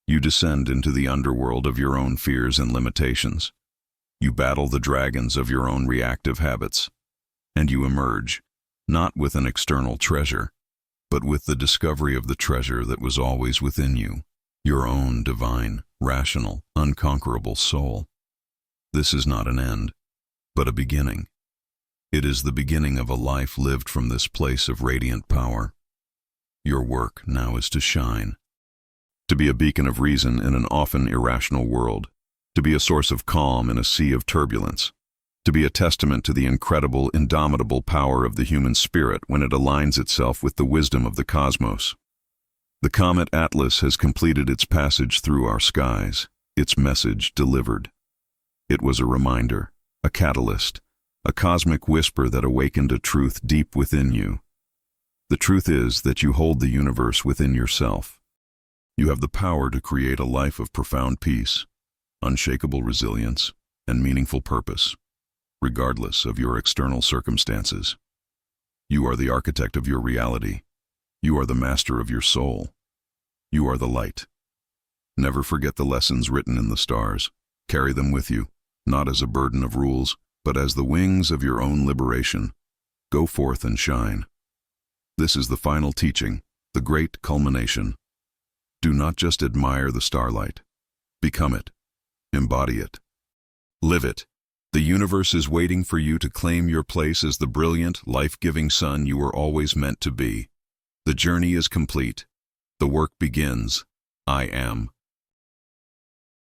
You descend into the underworld of your own fears and limitations. You battle the dragons of your own reactive habits. And you emerge, not with an external treasure, but with the discovery of the treasure that was always within you, your own divine, rational, unconquerable soul. This is not an end, but a beginning. It is the beginning of a life lived from this place of radiant power. Your work now is to shine, to be a beacon of reason in an often irrational world, to be a source of calm in a sea of turbulence, to be a testament to the incredible, indomitable power of the human spirit when it aligns itself with the wisdom of the cosmos. The comet Atlas has completed its passage through our skies, its message delivered. It was a reminder, a catalyst, a cosmic whisper that awakened a truth deep within you. The truth is that you hold the universe within yourself. You have the power to create a life of profound peace, unshakable resilience, and meaningful purpose, regardless of your external circumstances. You are the architect of your reality. You are the master of your soul. You are the light. Never forget the lessons written in the stars. Carry them with you, not as a burden of rules, but as the wings of your own liberation. Go forth and shine. This is the final teaching, the great culmination. Do not just admire the starlight. Become it. Embody it. Live it. The universe is waiting for you to claim your place as the brilliant, life-giving sun you were always meant to be. The journey is complete. The work begins. I am.